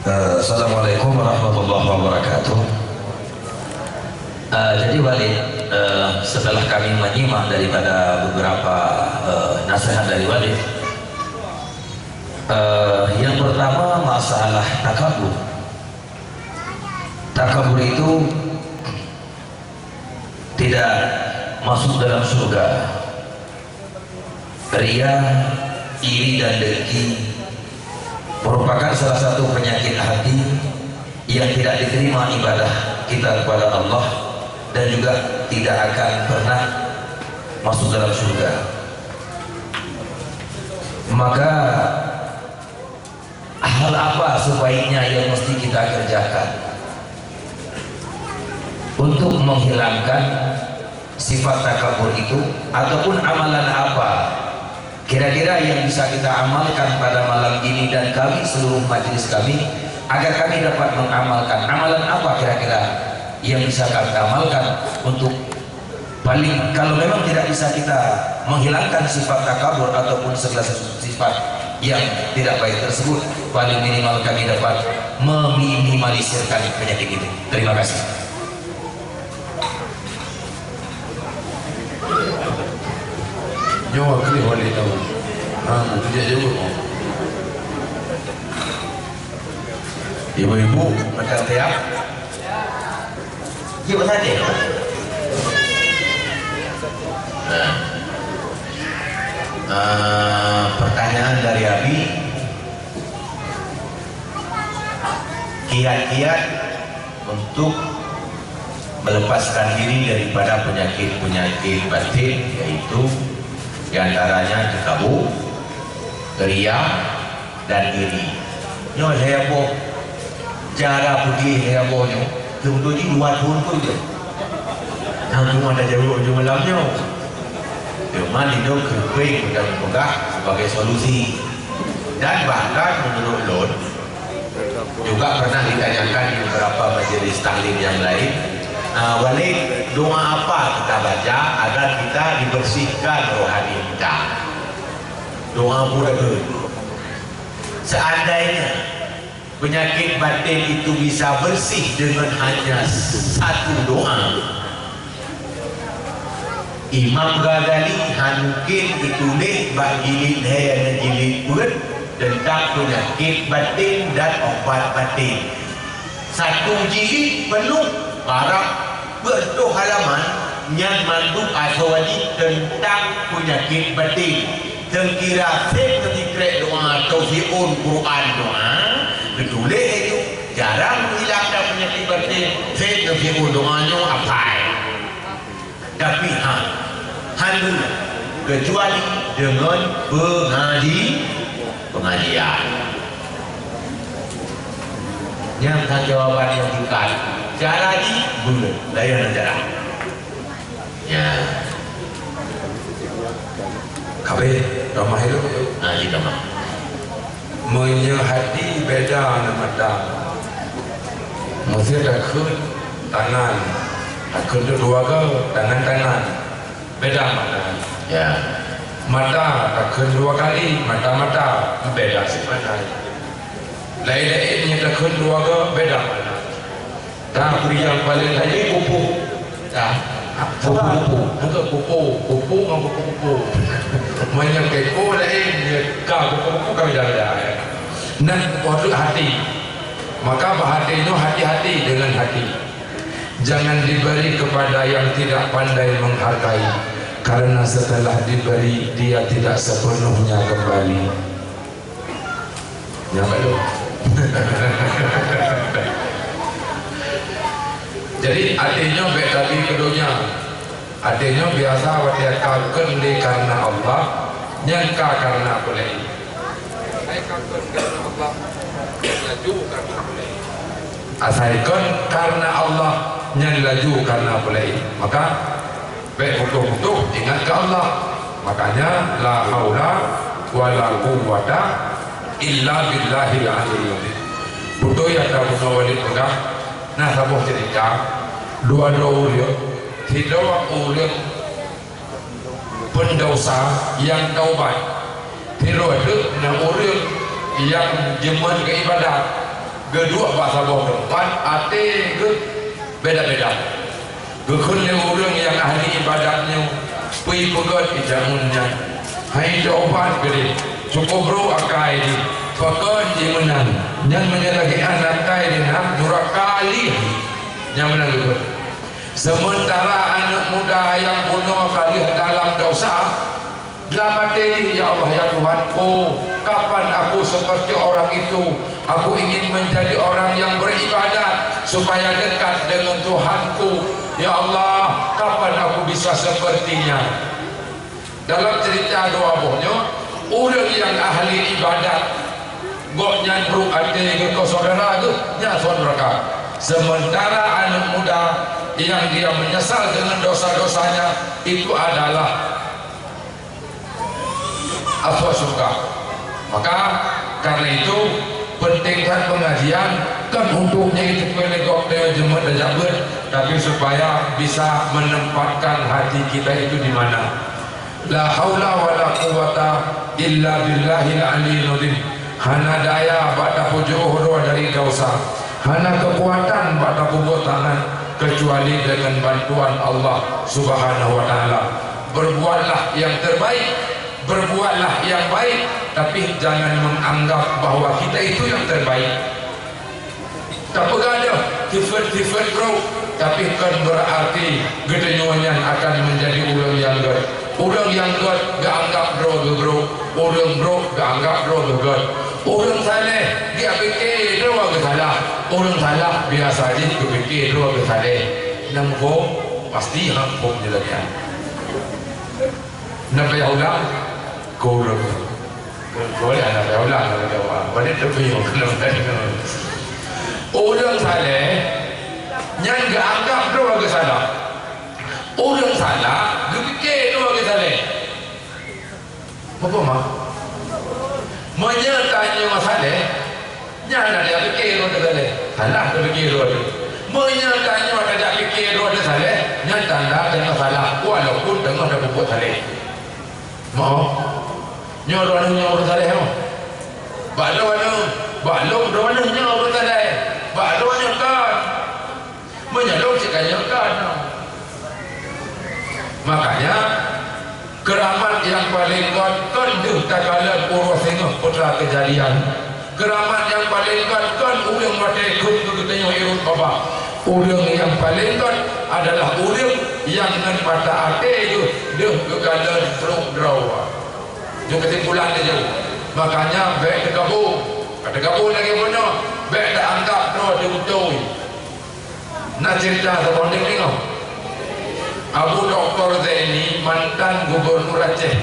Assalamualaikum warahmatullahi wabarakatuh. Jadi Walid, setelah kami menyimak daripada beberapa nasihat dari Walid, yang pertama masalah takabur. Takabur itu tidak masuk dalam surga. Ria, iri dan dengki merupakan salah satu penyakit hati yang tidak diterima ibadah kita kepada Allah dan juga tidak akan pernah masuk dalam surga. Maka hal apa sebaiknya yang mesti kita kerjakan untuk menghilangkan sifat takabur itu, ataupun amalan apa kira-kira yang bisa kita amalkan pada malam ini dan kami seluruh majelis kami agar kami dapat mengamalkan amalan apa kira-kira yang bisa kami amalkan untuk paling, kalau memang tidak bisa kita menghilangkan sifat takabur ataupun segala sifat yang tidak baik tersebut, paling minimal kami dapat meminimalisirkan penyakit itu. Terima kasih. Nyawa kali wali tahu. Tidak jauh. Ibu-ibu macam tiap. Ya saja. Pertanyaan dari Abi, kiat-kiat untuk melepaskan diri daripada penyakit-penyakit batin, yaitu diantaranya takabur, ria, dan iri. Nyo saya boh cara pergi saya bohnya kemudian dua tahun pun je. Nang cuma ada jauh ujung malamnya. Cuma hidup keping dan pegah sebagai solusi. Dan bahkan menurut Lord juga pernah ditanyakan di beberapa majelis taklim yang lain, Walid, doa apa kita baca agar kita dibersihkan rohani kita? Doa pura-pura. Seandainya penyakit batin itu bisa bersih dengan hanya satu doa, Imam Ghazali mungkin ditulis bak jilid dan jilid pun tentang penyakit batin dan obat batin. Satu jilid penuh barang bertuh halaman yang manduk aswadi tentang penyakit batin. Sekira saya ketika doa taufiqul Quran doa ditulis itu jarang menghilangkan penyakit batin. Saya taufiqul doanya apa? Tapi alhamdulillah kecuali dengan pengajian. Yang kan jawaban yang bukan cara lagi belum layan aja. Ya. Kabe ramah itu. Ngaji kamu. Menyehati beda nama dah. Mesti takut tangan. Takut dua ke tangan beda mata. Ya. Mata takut dua kali, mata beda sebenarnya. Lain-lainnya takut dua ke beda mata. Tapi yang paling lagi kupu. Kupu. Enggak kupu dengan kupu. Banyak keko lain kau kupu kau dah. Nah, waktu hati. Maka hatinya hati-hati dengan hati. Jangan diberi kepada yang tidak pandai menghargai, karena setelah diberi dia tidak sepenuhnya kembali. Ya betul. Jadi artinya baik tadi keduanya. Artinya biasa watiaka kendi karena Allah, nyangka karena boleh. Asalkan karena Allah, laju karena boleh. Asalkan karena Allah, yang laju karena boleh. Maka baik butuh-butuh ingat ke Allah. Makanya la haula wa la quwwata illa billahil aliyyil azim. Butuh ya tak butuh wali pegang. Nah sabuh cerita dua-dua uliuk, tidak uliuk pendosa yang taubat, tidak ada uliuk yang jeman ke ibadat. kedua bahasa boh keempat ate ke beda-beda kekun orang yang ahli ibadatnya pergi pegat ijamunnya hai jawaban gede cukup bro akai di pegat di menang yang menyerahkan anak kai di nak nurak kali yang menang itu sementara anak muda yang bunuh kali dalam dosa dalam hati ya Allah ya Tuhanku kapan aku seperti orang itu aku ingin menjadi orang yang beribadat supaya dekat dengan Tuhanku ya Allah kapan aku bisa sepertinya dalam cerita doa bohnya orang yang ahli ibadat goknya beruk ada ke saudara tu nya saudara sementara anak muda yang dia menyesal dengan dosa-dosanya itu adalah aswa surga. Maka karena itu pentingkan pengajian kan untuknya itu pelegok dengan jemaat dan jabir tapi supaya bisa menempatkan hati kita itu di mana la haula wala quwata illa billahil aliyil azim hana daya bata pujuh dari dosa hana kekuatan bata punggut tangan kecuali dengan bantuan Allah subhanahu wa ta'ala berbuatlah yang terbaik berbuatlah yang baik tapi jangan menganggap bahwa kita itu yang terbaik tak ada sifat-sifat bro tapi kan berarti gedenyuannya akan menjadi orang yang good gak anggap bro orang bro gak anggap bro orang saleh dia fikir bro agak salah orang salah biasa aja dia fikir bro agak saleh nampak pasti hampuk jelaskan nampak ya udah kurang boleh anak ya ulang kalau jawab boleh tapi orang saleh yang gak anggap tu agak salah orang salah dia fikir tu agak saleh apa mah menyertanya masalah jangan dia fikir tu agak saleh salah dia fikir tu agak menyertanya dia fikir tu agak saleh nyata dan masalah walaupun tengah ada buat saleh mau nyorang orang saleh no balong doanya orang saleh balongnya kan menyalong cikanya kan makanya keramat yang paling kan deh takala Purwasinga putra kejadian keramat yang paling kan urang mati ikut ketanya irut bapa urang yang paling kan adalah urang yang dengan mata ate itu deh kekala teruk drawa jauh kesimpulan dia jauh makanya baik tergabung lagi punya baik tak anggap terus diutuh nak cerita sebanding ni kau Abu Dr. Zaini mantan gubernur Aceh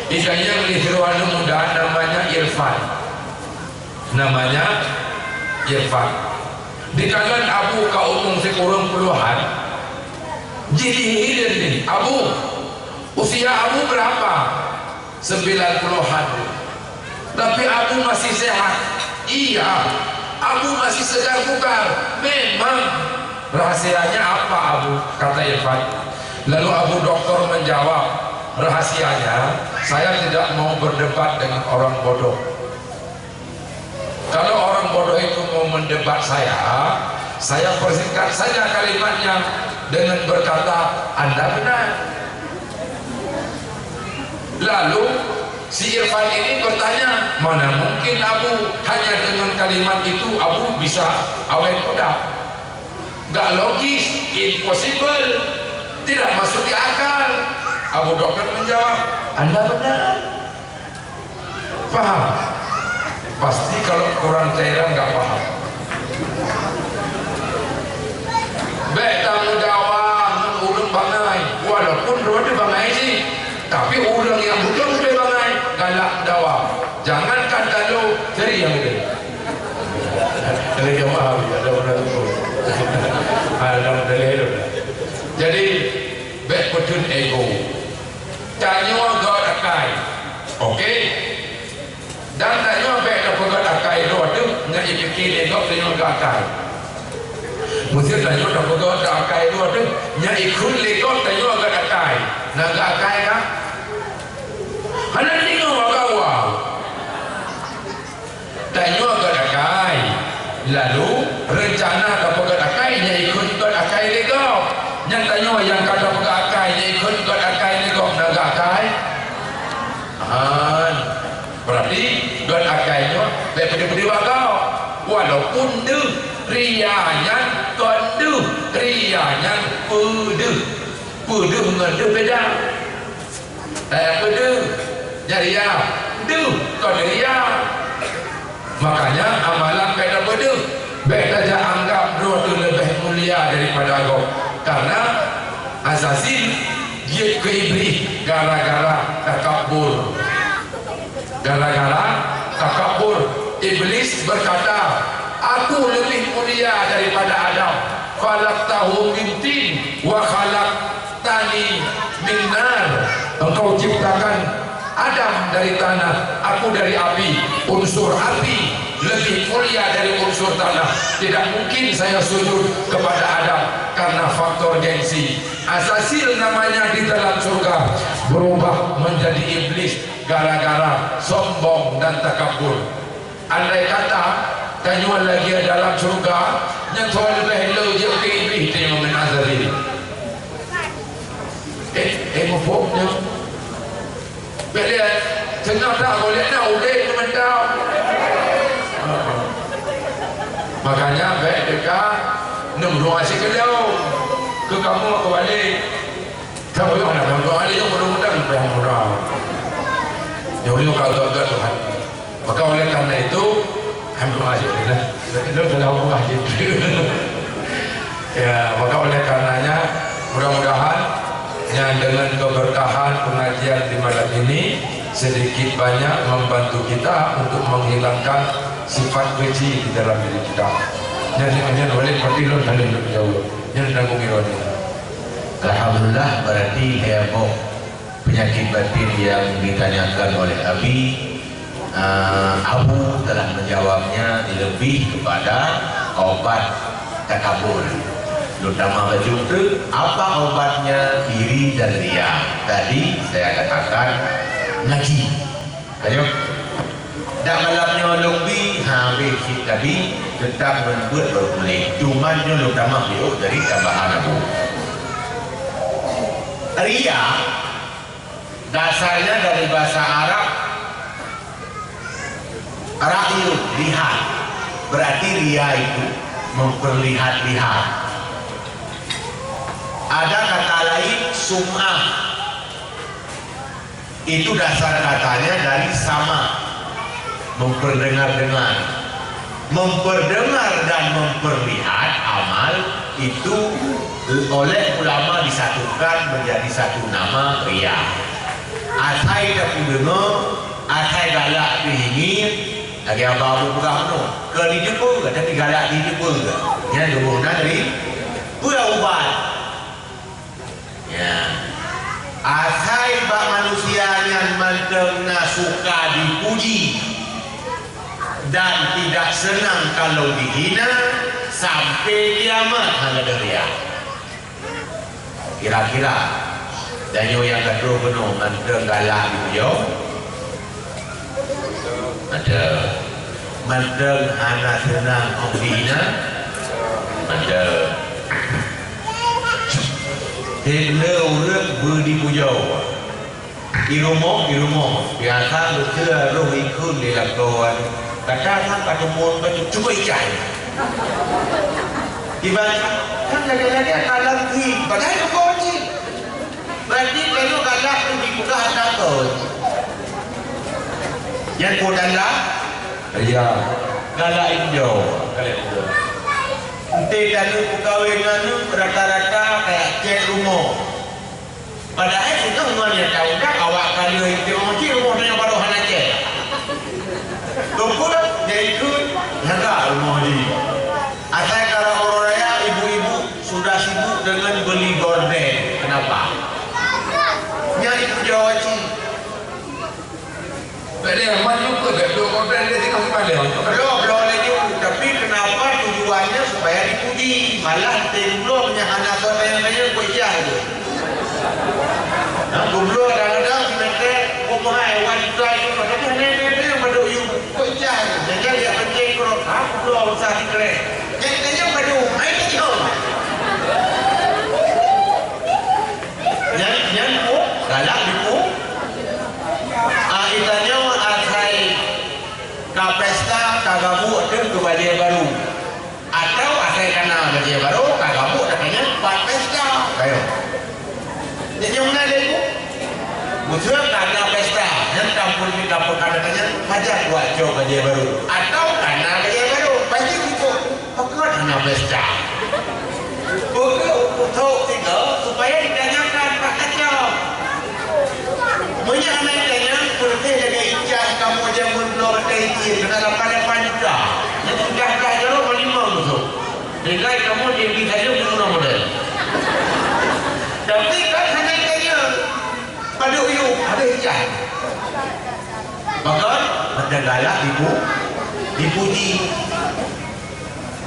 isanya lihruan muda namanya Irfan di kalangan Abu kaumung sekurang puluhan jadi hilir ni Abu usia Abu berapa 90-an tapi Abu masih sehat iya Abu masih segar bugar memang rahasianya apa Abu kata Irfan lalu Abu Doktor menjawab rahasianya saya tidak mau berdebat dengan orang bodoh kalau orang bodoh itu mau mendebat saya persingkat saja kalimatnya dengan berkata Anda benar. Lalu si Irfan ini bertanya mana mungkin Abu hanya dengan kalimat itu Abu bisa awet muda gak logis, impossible tidak masuk di akal. Abu Dokter menjawab Anda benar paham pasti kalau kurang cairan gak paham baik tamu jawab urung bangai walaupun roda bangai sih tapi orang yang betul-betul bangai galak dawa jangankan kalau cari yang itu dari jemaah ada orang itu ada dari jadi baik betul ego tanya agak akai oke dan tanya baik agak akai itu nak fikir ego tanya agak akai mesti tanya agak akai itu nak ikut ego tanya agak akai nak agak akai kan Hana ningo magawa. Tanyo agad akay. tanah dah pegat akainya ikut akai legok. Yang tanya yang kata pegat akainya ikut akai legok naga akai. Berarti dot akainya daripada bagau. Walaupun du rianya kondu rianya pudu dengan du beda. Pudu jadi ya du kondu ria. Makanya amalan beda pudu. Beda aja anggap dua tu lebih mulia daripada agama. Karena Azazil dia ke iblis gara-gara takabur. Gara-gara takabur, iblis berkata, aku lebih mulia daripada Adam. Khalaqtahu min tin wa khalaqtani min nar. Engkau ciptakan Adam dari tanah, aku dari api. Unsur api lebih mulia dari unsur tanah. Tidak mungkin saya sujud kepada Adam karena faktor gengsi. Azazil namanya di dalam surga berubah menjadi iblis gara-gara sombong dan takabur. Andai kata tanyuan lagi dalam surga yang tuan lebih lo je ke iblis dia men Azazil. Mufuknya bila senang tak boleh nak udah mentau. Makanya baik dekat nombor asyik kedau ke kamu ke balik. Tahu yang nak nombor balik yang mudah-mudahan yang mudah. Yang boleh kau tahu Tuhan. Maka oleh karena itu alhamdulillah itu adalah wajib. Ya, maka oleh karenanya mudah-mudahan yang dengan keberkahan pengajian di malam ini sedikit banyak membantu kita untuk menghilangkan sifat keji di dalam diri kita. Yang boleh pertilon dan lebih jauh. Yang tanggung ironi. Alhamdulillah, berarti heboh penyakit batin yang ditanyakan oleh Abi, Abu telah menjawabnya lebih kepada obat takabur. Terutama berjumpa apa obatnya iri dan ria. Tadi saya katakan ngaji. Ayo. Dak malamnya lebih habis tapi tetap membuat baru boleh. Cuma dia terutama beliau dari tambahan Abu. Ria dasarnya dari bahasa Arab ra'yu, lihat. Berarti ria itu memperlihat-lihat. Ada kata lain sum'ah, itu dasar katanya dari sama, memperdengar-dengar. Memperdengar dan memperlihat amal itu oleh ulama disatukan menjadi satu nama ria. Asai dapat dengar, asai galak dihingin, lagi abang buka no. Ke di jepun, tapi galak di jepun ke? Yang jepun dari pura ubat. Ya. Asai bak manusia yang mendengar suka dipuji dan tidak senang kalau dihina sampai kiamat hanya deria. Kira-kira danyo yang kedua penuh mendeng galak dipuji. Ada mendeng hanya senang kau dihina. Ada Hele urut berdipujau Irumoh biasa betul roh ikut di lakuan kata kan pada mohon baju cuba ikai tiba-tiba kan lagi-lagi akan lagi padahal itu kunci berarti kalau galak itu dibuka ada kunci yang kodan lah Ya, galak hijau nanti kalau perkahwinan rata-rata kayak cek rumah. Padahal itu semuanya tahu dah awak kalau itu rumahnya baru hanya cek. Tumpul dia ikut harga rumah ini. Asal kalau orang raya ibu-ibu sudah sibuk dengan beli gorden. Kenapa? Yang itu jawab sih. Beli aman juga tak dua gorden dia tinggal pada. Belum lagi. Tapi kenapa tujuannya supaya dipuji? Malah belum punya anak soalnya kuliah itu. Nah, belum kadang-kadang mereka ngomongnya wanita itu macam nenek pada ibu kuliah. Jadi dia penting kalau belum usah dikere. Jadi pada galak dipu itanya asai ka pesta kagabu ke baju baru atau asai kana baju baru kagabu katanya buat pesta kayo jadi mana dia musuh karena pesta yang kampung kita katanya aja buat coba baju baru atau karena baju baru pasti ikut pokok karena pesta untuk tiga supaya ditanyakan Pak Kacau banyak anak tanya berarti jaga ijah kamu jangan belum berkaitan dengan apa-apa juga yang sudah jauh melimau musuh sehingga kamu jadi saja guna model tapi kan hanya tanya pada uyuk ada ijah maka ada galak dipuji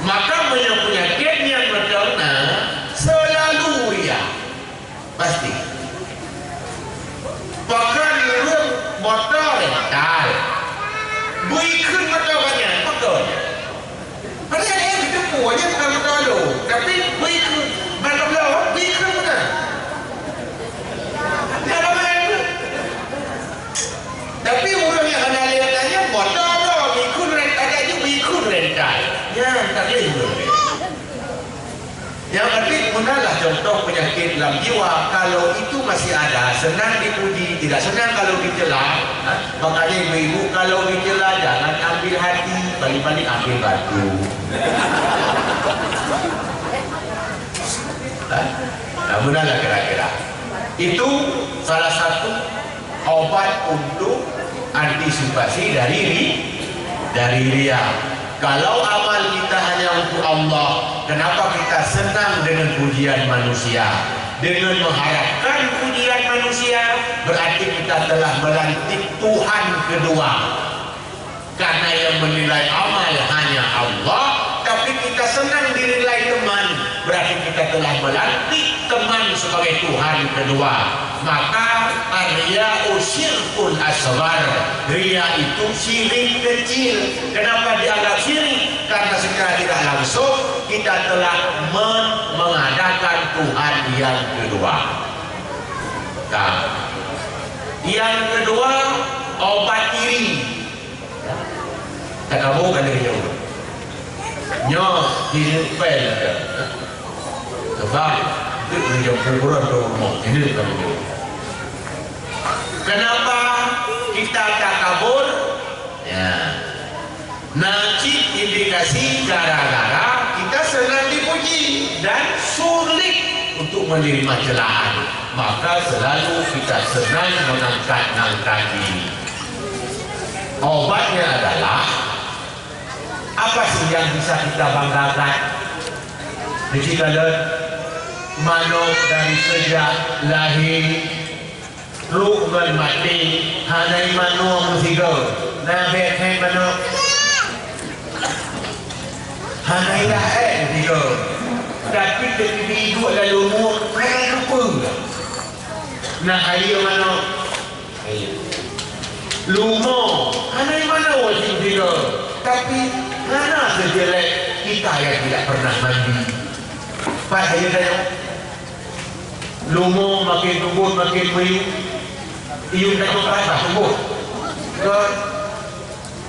maka penyakit yang berkena selalu ya pasti bahkan urut motor rental buiขึ้นmotor banyak motor padahal yang itu punya bukan motor lo tapi buiขึ้นmana belum buiขึ้นmana ada mana tapi orang yang ada lihatnya motor lo buiขึ้นrental ada juga buiขึ้นrental ya tak boleh yang arti menalah contoh penyakit dalam jiwa kalau itu masih ada senang dipuji tidak senang kalau dicela makanya ibu-ibu kalau dicela jangan ambil hati paling-paling ambil batu menalah kira-kira itu salah satu obat untuk antisipasi dari ria. Kalau amal kita hanya untuk Allah, kenapa kita senang dengan pujian manusia? Dengan mengharapkan pujian manusia, berarti kita telah melantik Tuhan kedua. Karena yang menilai amal hanya Allah, tapi kita senang dinilai teman, berarti kita telah melantik teman sebagai Tuhan kedua. Maka ria usyirkul asghar, ria itu syirik kecil. Kenapa dianggap syirik? Karena secara tidak langsung kita telah mengadakan Tuhan yang kedua. Nah, yang kedua obat iri. Tak kamu kan dia nyo ini pel sebab itu dia kuburan tu ini kan dia. Kenapa kita takabur? Ya. Najib indikasi gara-gara kita senang dipuji dan sulit untuk menerima celaan. Maka selalu kita senang mengangkat diri. Obatnya adalah apa sih yang bisa kita banggakan? Dijikalau manuk dari sejak lahir Rukman mati hanai manuk musigo nabe hai manuk hanai dah musigo tapi ketika hidup lalu umur hanai lupa nah ayo manuk lumo hanai manuk musigo tapi mana sejelek kita yang tidak pernah mandi pada ayo lumo makin tumbuh makin meriuk iung tak berapa tumbuh ke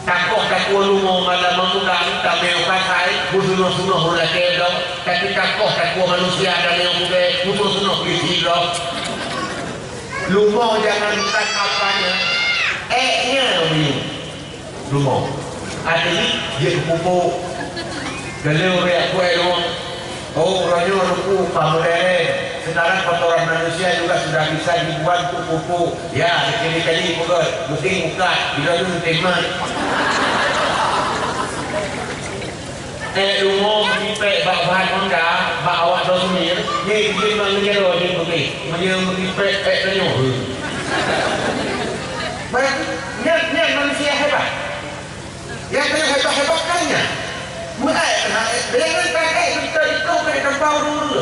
takut lumo malah mengundang tak mau pakai busuno-suno hula kedo tapi takut manusia dan yang muda busuno isi do lumo jangan tak apanya nya lumo artinya dia pupuk galeu reak kue doang oh ranyo rupu pamulere sekarang kotoran manusia juga sudah bisa dibuat untuk pupuk ya sekali-kali pukul mesti buka bila lu tema umum dipek bahan honda bak awak dosmir ni dia mengejar dia pergi menyempek ranyo banyak niat manusia hebat yang hebat kannya mulai dengan pakai kita itu pakai tempau dulu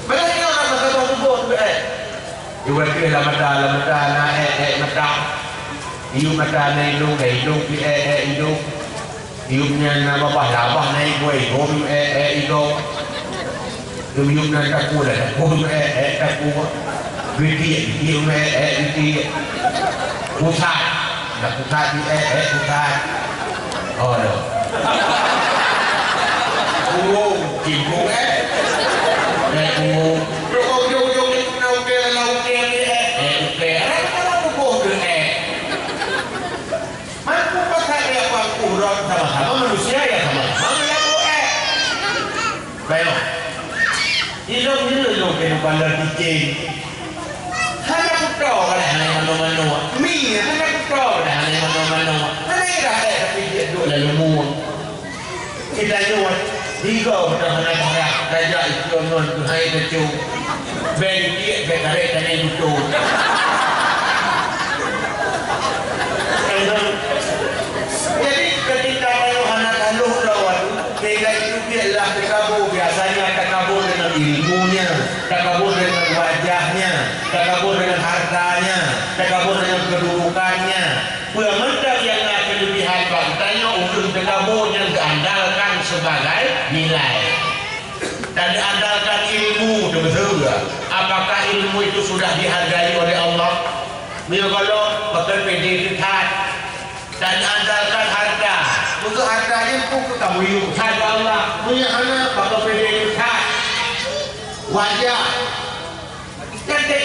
banyak orang masa tubuh juga dia lah mata na mata iu mata na hidung hidung hidungnya nama bah labah na hidung hidung Yung na kaku dah. Kaku kaku. Gigi gigi. Pusat. Dah pusat pusat. Oh no. Kipu Yo nau ke lau ke ke. Apa boh ke Mampu pakai apa kurang sama-sama manusia ya sama-sama ya bu bayo ilong ke bandar dicing hanya puto kan hanya mano-mano mi hanya puto kan hanya mano-mano hanya dah tapi dia duk lalu muang kita nyuat tiga betul-betul harap raja itu non hai kecil ben dia berkarya dan itu jadi ketika anak haluh lawan kira itu biarlah terkabur biasanya terkabur dengan ilmunya terkabur dengan wajahnya terkabur dengan hartanya terkabur dengan kedudukannya pemendak yang kelebihan bantanya untuk terkabur yang diandalkan sebagai nilai dan diandalkan ilmu betul apakah ilmu itu sudah dihargai oleh Allah bila kalau betul pendidikan dan andalkan harta untuk hartanya pun kita buyuk saja Allah punya anak bakal pendidikan wajah cantik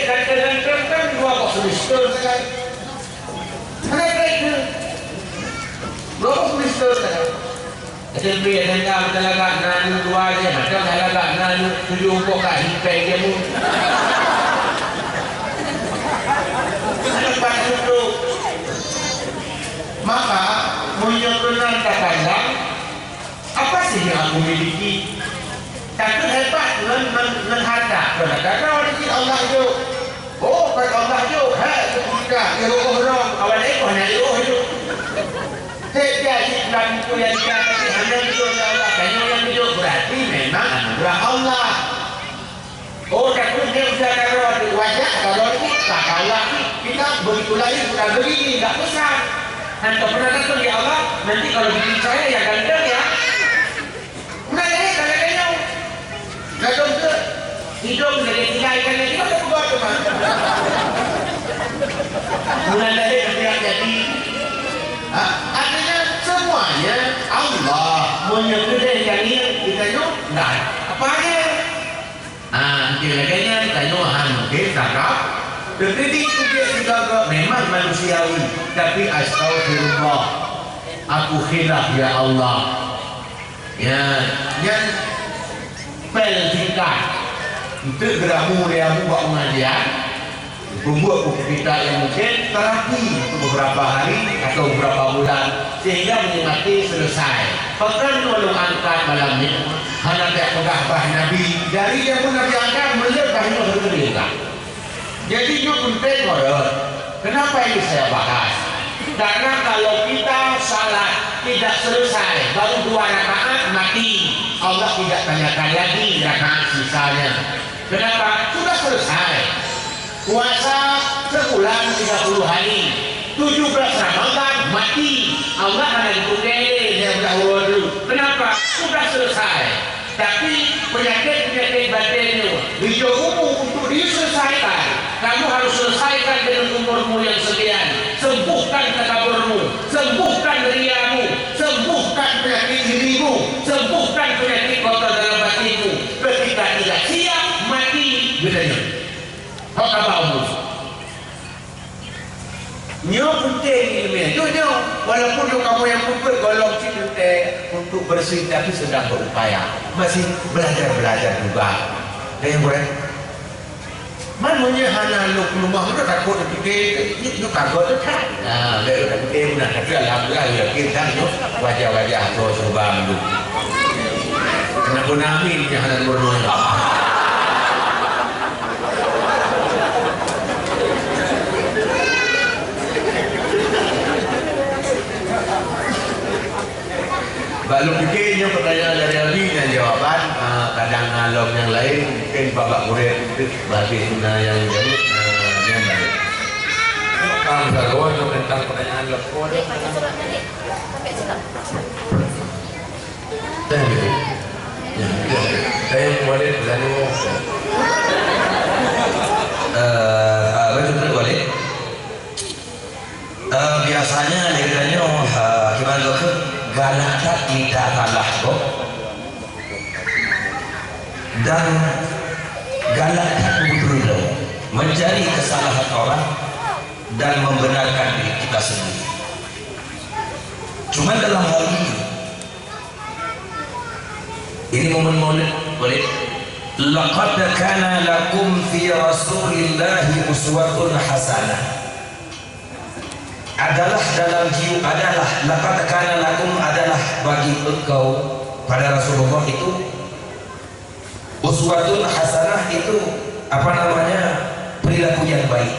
kan dua kok semester sekali mereka itu dua kok semester sekali jadi biar anda talaga nanu dua aja macam talaga nanu 70 kali dia pun lepas itu maka menyempurnakan katakan apa sih yang aku miliki tapi hebat dengan harta karena orang ini Allah itu oh kata Allah itu itu kita iroh awal itu hanya iroh itu dia dalam itu yang dikatakan hanya itu Allah kayaknya yang itu berarti memang anugerah Allah oh tapi dia sudah kalau wajah kalau ini tak Allah kita begitu lain bukan begini nggak besar dan kebenaran ya Allah nanti kalau bikin saya ya ganteng ya nah ini kayaknya nggak dong ke hidup dari tiga ikan ini kita buat teman mulai dari yang jadi artinya semuanya Allah menyebutkan yang ini kita yuk nah apa aja kira-kiranya kita yuk mungkin cakap jadi itu dia juga memang manusiawi tapi astagfirullah aku khilaf ya Allah ya yang peltikan itu geramu dia buat pengajian membuat buku kita yang mungkin terapi beberapa hari atau beberapa bulan sehingga menikmati selesai bahkan walau angkat malam ini hanya tak pegah Nabi dari yang pun Nabi angkat melihat bahnya berbeda jadi itu penting orang kenapa ini saya bahas karena kalau kita salat tidak selesai baru 2 rakaat mati Allah tidak tanyakan lagi rakaat sisanya kenapa sudah selesai puasa sebulan 30 hari 17 Ramadan mati Allah hanya dipukuli dia berdahulu dulu kenapa sudah selesai tapi penyakit batinnya hijau umum untuk diselesaikan kamu harus selesaikan dengan umurmu yang sekian sembuhkan takaburmu sembuhkan riamu sembuhkan penyakit dirimu sembuhkan penyakit kotor dalam batinmu ketika tidak siap mati bedanya apa kamu nyo penting ilmu nyo walaupun kamu yang puput golong cinta untuk bersih tapi sedang berupaya masih belajar juga yang boleh manunya hanya lu rumah udah takut dipikir itu takut tu kan nah dia udah pikir nah tapi alhamdulillah ya kita tu wajah-wajah tu serba menduk kenapa namin yang hanya berdoa Kalau pikirnya pertanyaan dari Abi dan jawaban kadang ngalom yang lain mungkin babak murid itu bagi sunnah yang jauh yang balik. Kang Sarwan tentang pertanyaan lepon. Dan gitu. Saya boleh berani betul boleh. Biasanya negaranya gimana ke galak tidak kalah kok, dan galak betul mencari kesalahan orang dan membenarkan diri kita sendiri. Cuma dalam hal ini momen maulid boleh. Laqad kana lakum fi Rasulillahi uswatun hasanah. Adalah dalam jiwa adalah laqad kana lakum adalah bagi engkau pada Rasulullah itu uswatun hasanah, itu apa namanya, perilaku yang baik.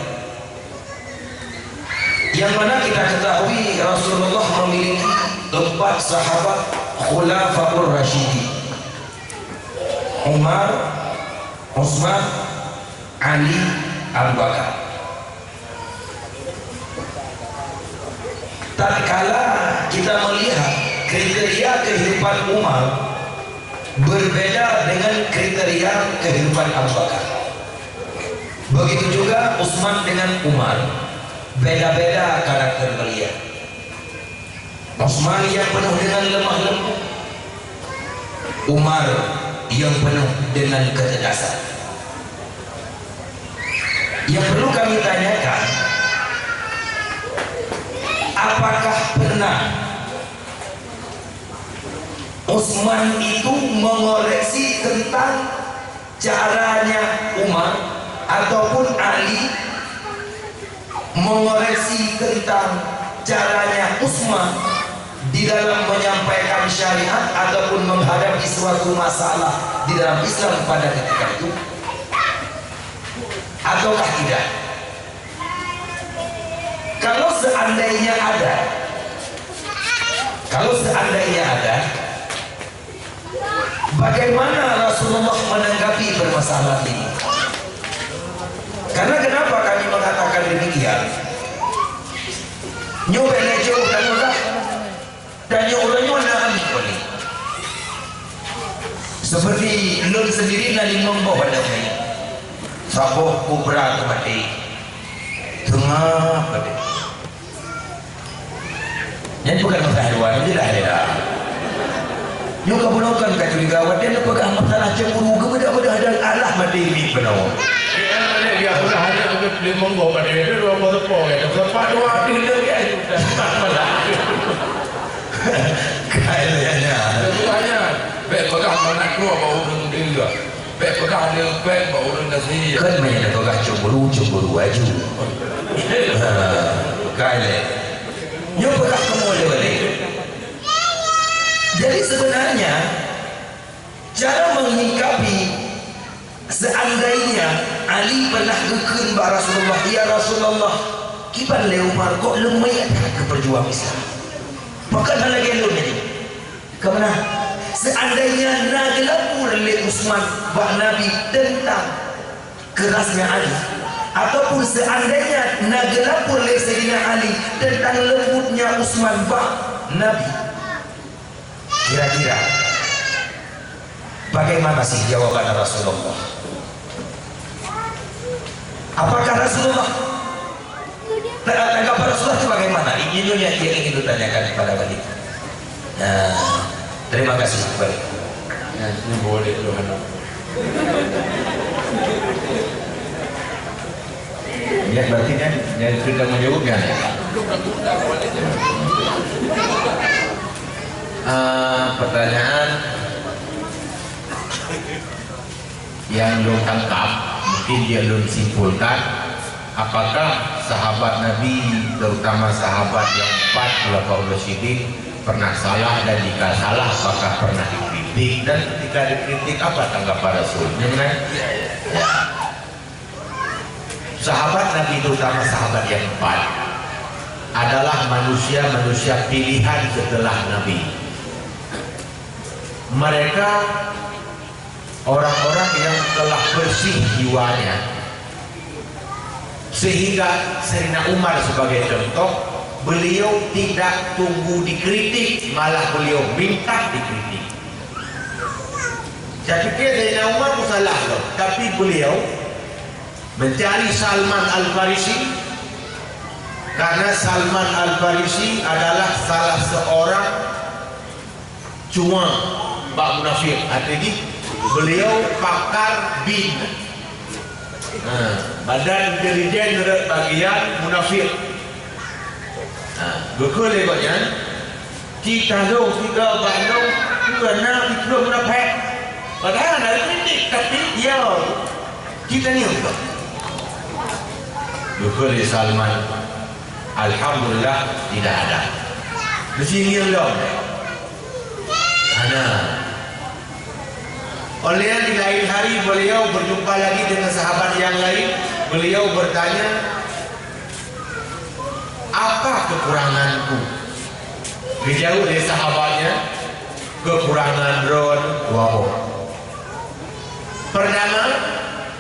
Yang mana kita ketahui Rasulullah memiliki 4 sahabat khulafaur rasyidin: Umar, Utsman, Ali, Abu Bakar. Tatkala kita melihat kriteria kehidupan Umar berbeda dengan kriteria kehidupan Abu Bakar, begitu juga Utsman dengan Umar, beda-beda karakter beliau. Utsman yang penuh dengan lemah lembut, Umar yang penuh dengan kecerdasan. Yang perlu kami tanyakan, apakah pernah Utsman itu mengoreksi tentang caranya Umar, ataupun Ali mengoreksi tentang caranya Utsman di dalam menyampaikan syariat ataupun menghadapi suatu masalah di dalam Islam pada ketika itu, ataukah tidak? Kalau seandainya ada, bagaimana Rasulullah menanggapi permasalahan ini? Karena kenapa kami mengatakan demikian? Nyobelnya jauh dan murah, dan orangnya naam boleh. Seperti lun sendiri nali membawa pada ini. Saboh kubra tu mati. Tengah pada. Yang bukan masalah hewan, tidak ada. Yung kabunukan ka tuligawan, dia pegang masalah cemburu kemudian ada Allah mati ini penuh. Dia sudah hanya untuk membawa pada itu 2 tepung ya. Sempat 2 hari dia sudah. Kayaknya. Sebenarnya, baik pegang anak keluar baru dengan dia. Baik pegang dia, baik baru dengan dia. Kan mainnya pegang cemburu aja. Kayaknya. Yung pegang kamu ada balik. Jadi sebenarnya cara menyikapi seandainya Ali pernah gekun ba Rasulullah, ya Rasulullah, kiban le Umar kok lemai ke perjuang Islam. Maka dah lagi lu ni. Kemana? Seandainya nagelapur le Utsman ba Nabi tentang kerasnya Ali, ataupun seandainya nagelapur le Sayyidina Ali tentang lembutnya Utsman ba Nabi, kira-kira bagaimana sih jawaban Rasulullah? Apakah Rasulullah tanggapan Rasulullah itu bagaimana? Ini yang ingin ditanyakan kepada balik. Nah, terima kasih balik. Ya, ini boleh Tuhan. Ya berarti kan yang sudah menjawabnya. Pertanyaan yang belum tangkap, mungkin dia belum simpulkan apakah sahabat Nabi, terutama sahabat yang 4 khulafaur rasyidin pernah salah, dan jika salah apakah pernah dikritik, dan ketika dikritik apa tanggapan Rasul? Ya. Sahabat Nabi, terutama sahabat yang 4 adalah manusia-manusia pilihan setelah Nabi. Mereka orang-orang yang telah bersih jiwanya, sehingga Sayyidina Umar sebagai contoh, beliau tidak tunggu dikritik, malah beliau minta dikritik. Saya fikir Sayyidina Umar pun salah loh. Tapi beliau mencari Salman Al-Farisi karena Salman Al-Farisi adalah salah seorang cuma bak munafik. Artinya beliau pakar bin, badan intelijen bagian munafik. Betul lebaknya kita tahu kita bandung kerana kita munafik. Padahal ada kritik, tapi dia kita ni enggak. Betul Salman. Alhamdulillah tidak ada. Di sini Allah. Karena oleh yang di lain hari beliau berjumpa lagi dengan sahabat yang lain. Beliau bertanya, apa kekuranganku? Dijawab oleh sahabatnya, kekurangan ron wahab. Pertama,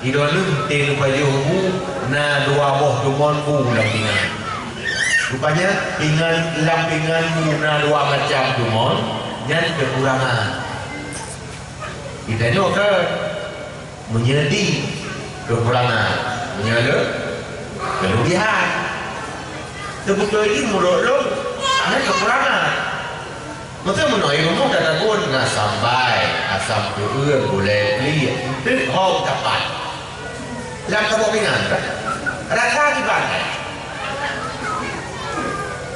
idolun tenu pajuhmu na dua boh dumonku lampingan. Rupanya lampinganmu na dua macam dumon dan kekurangan. Kita ni ke menyedi kekurangan, menyala kelebihan. Sebetulnya ini menurut lo ada kekurangan. Masa menoi rumah dah takut nak sampai asam keurang boleh beli itu hong dapat. Yang kamu ingat rasa di mana?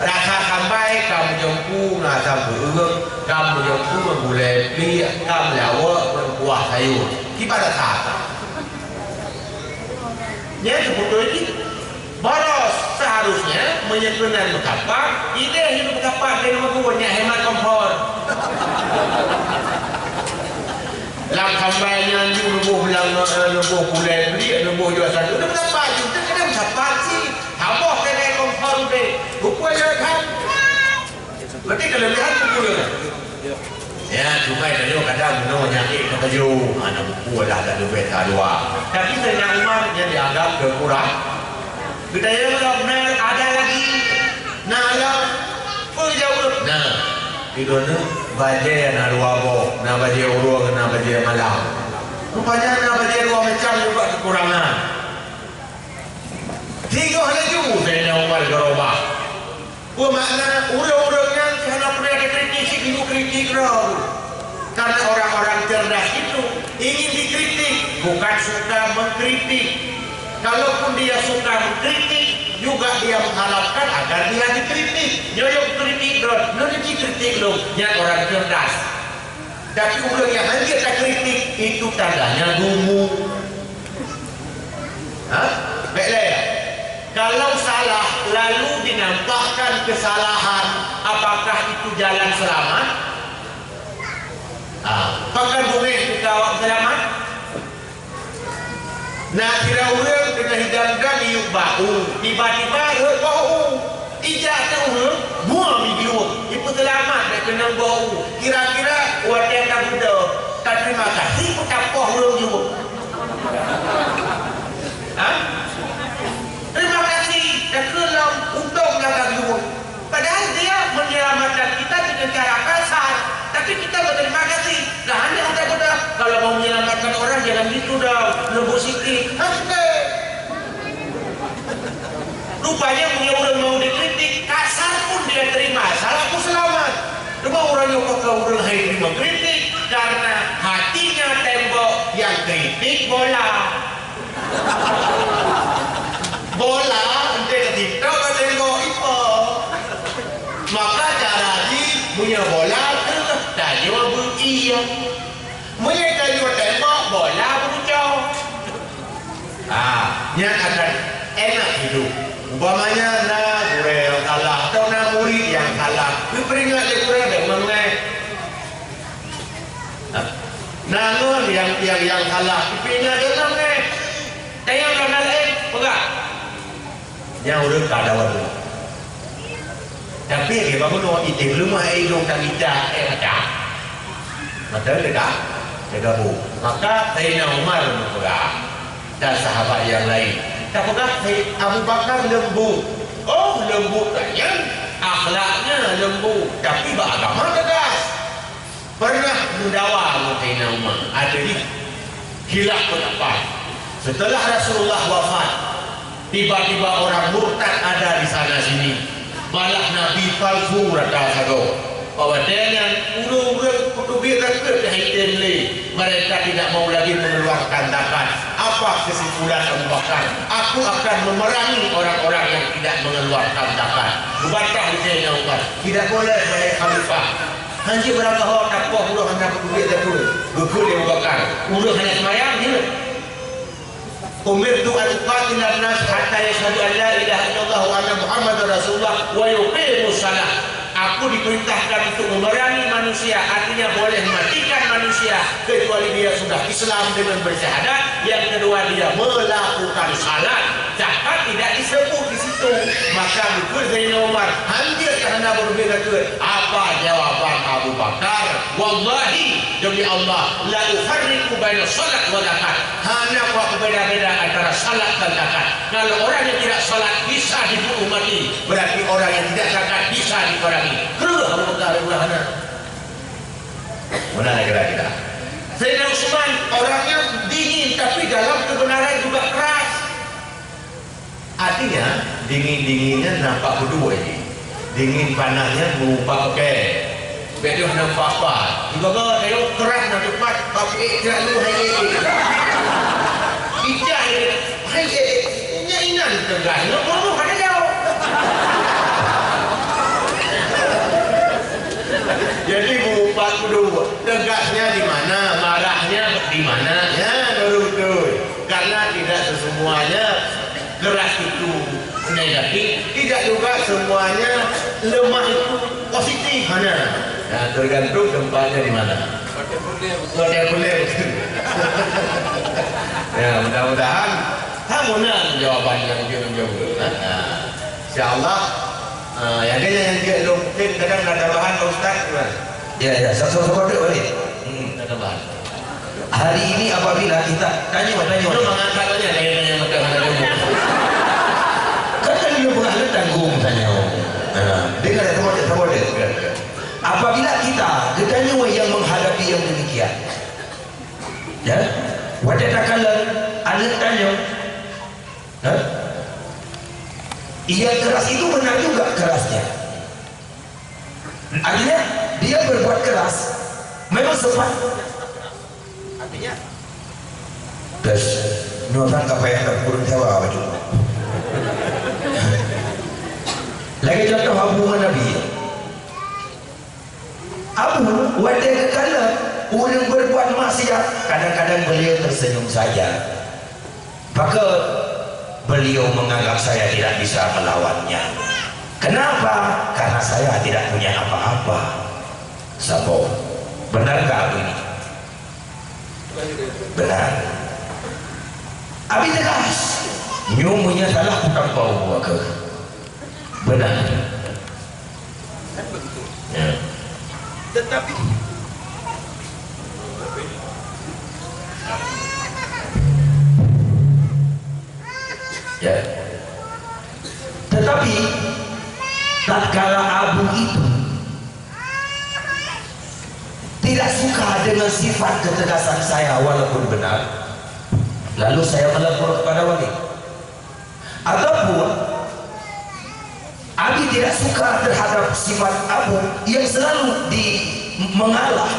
Rasa sampai kamu jumpu nak asam keurang, kamu jumpu boleh beli, kamu lawak berkuah sayur. Kita rasa. Jadi sebetulnya ini boros seharusnya menyesuaikan berkapak. Ide hidup berkapak dari rumah banyak hemat kompor. Lam sampainya ni nubuh bilang nubuh kulai beli nubuh jual satu. Udah berapa juga kena berkapak sih. Habis kena kompor deh. Buku aja kan. Berarti kalau lihat buku dia. Ya, cuma itu kadang menurut nyakit ke baju. Anak buku dah ada duit dua. Tapi Sayyidina Umar yang dianggap berkurang. Kita yang benar ada lagi. Nah, yang berjauh. Nah, itu ni baca yang dua boh, nak baca urung, nak baca malam. Rupanya nak baca dua macam juga kekurangan. Tiga lagi Sayyidina Umar gerobak. Bermakna urung-urungnya kerana pernah ada kritik, ibu kritik roh. Karena orang-orang cerdas itu ingin dikritik, bukan suka mengkritik. Kalaupun dia suka mengkritik, juga dia mengharapkan agar dia dikritik. Nyoyok kritik dong, nanti dikritik dong. Yang orang cerdas. Tapi orang yang hanya tak kritik itu tandanya gumu. Hah? Baiklah ya. Kalau salah lalu dinampakkan kesalahan, apakah itu jalan selamat? Apakah boleh kita selamat? Nak kira orang kena hidangkan iuk bau, tiba-tiba bau, ijak tu orang buang video, itu selamat nak kena bau. Kira-kira wadah tak muda, tak terima kasih pun tak poh orang juga. Terima kasih, dan kelam untung belakang juga. Padahal dia menyelamatkan kita dengan cara kasar, tapi kita berterima kasih. Nah, hanya ada kalau mau menyelamatkan orang jangan gitu dong, lembut sikit. Rupanya punya orang mau dikritik, kasar pun dia terima, salahku selamat. Cuma orang yang pakai orang hai terima kritik karena hatinya tembok, yang kritik bola. Bola ente ketika ke tembok itu. Maka cara ni punya bola tu tak jawab iya. Punya jawab tembok bola berucau. Yang akan enak hidup. Umpamanya nak guru yang kalah atau nak murid yang kalah. Beringat dia guru ada mengenai. Nangon yang kalah. Dipindah dia mengenai. Tayang kalah pegang. Yang udah tak ada waktu. Tapi dia bangun orang itu belum ada hidung dan lidah macam. Maka dia gabung. Maka Sayyidina Umar berpegang dan sahabat yang lain. Tak pegang Abu Bakar lembut. Oh lembut kan? Akhlaknya lembut. Tapi beragama tegas. Pernah mendawa Sayyidina Umar. Ada di khilaf pendapat. Setelah Rasulullah wafat, tiba-tiba orang murtad ada di sana sini. Malah Nabi palsu rata sago. Bahwa dengan urung-urung kutubikan ke haitin le. Mereka tidak mau lagi mengeluarkan zakat. Apa kesimpulan Abu Bakar? Aku akan memerangi orang-orang yang tidak mengeluarkan zakat. Membantah di Sayyidina Umar. Tidak boleh oleh khalifah. Hanya berapa orang tak puas urung hendak kutubikan dulu. Betul Abu Bakar. Urung hanya semayang je. Umirtu an uqatila an-nas hatta yashhadu an la ilaha illallah wa anna Muhammadar Rasulullah wa yuqimus shalah. Aku diperintahkan untuk memerangi manusia, artinya boleh mematikan manusia kecuali dia sudah Islam dengan bersyahadat. Yang kedua, dia melakukan salat. Zakat tidak disebut di situ. Maka betul Sayyidina Umar hampir kerana berbeda ke apa jawaban Abu Bakar? Wallahi demi Allah, la ufarriqu baina salat wa zakat. Hanya aku berbeda-beda antara salat dan zakat. Kalau orang yang tidak salat bisa dibunuh mati, berarti orang yang tidak zakat bisa diperangi. Keluar Abu Bakar ulahana. Mana kira-kira? Sayyidina Utsman orangnya dingin tapi dalam kebenaran juga keras. Artinya dingin-dinginnya nampak berdua ini. Dingin panahnya berupa pakai. Betul nampak apa? Juga kalau keras nak cepat tapi tidak lu hai. Ijah hai inan tegas. Lu perlu ada jauh. Jadi berupa kedua. Tegasnya di mana, marahnya di mana? Ya, betul. Karena tidak semuanya keras itu negatif, tidak juga semuanya lemah itu positif. Mana? Nah, tergantung tempatnya di mana. Boleh. Ya, mudah-mudahan kamu jawaban yang dia menjawab. Nah, insyaallah. Yang dia mungkin kadang ada bahan Pak Ustaz. Ya, sama-sama balik. Ada bahan. Hari ini apabila kita tanya. Lu mengangkatnya tanya macam mana kamu? Kan dia mengalir tanggung tanya. Dengar sama dia. Apabila kita yang menghadapi yang demikian, ya, wadah takalan alat tanya, yang keras itu benar juga kerasnya. Artinya dia berbuat keras, memang sempat. Artinya, das, nonton kapaya terkurung sewa apa juga. Lagi contoh hubungan Nabi. Abu wadah kekala orang berbuat maksiat, kadang-kadang beliau tersenyum saja. Maka beliau menganggap saya tidak bisa melawannya. Kenapa? Karena saya tidak punya apa-apa. Sabo, benarkah ini? Benar. Abi tegas. Nyumunya salah bukan bau ke. Benar. Ya. Tetapi tatkala Abu itu tidak suka dengan sifat ketegasan saya walaupun benar, lalu saya melapor kepada wali. Ataupun Abi tidak suka terhadap sifat Abu yang selalu mengalah,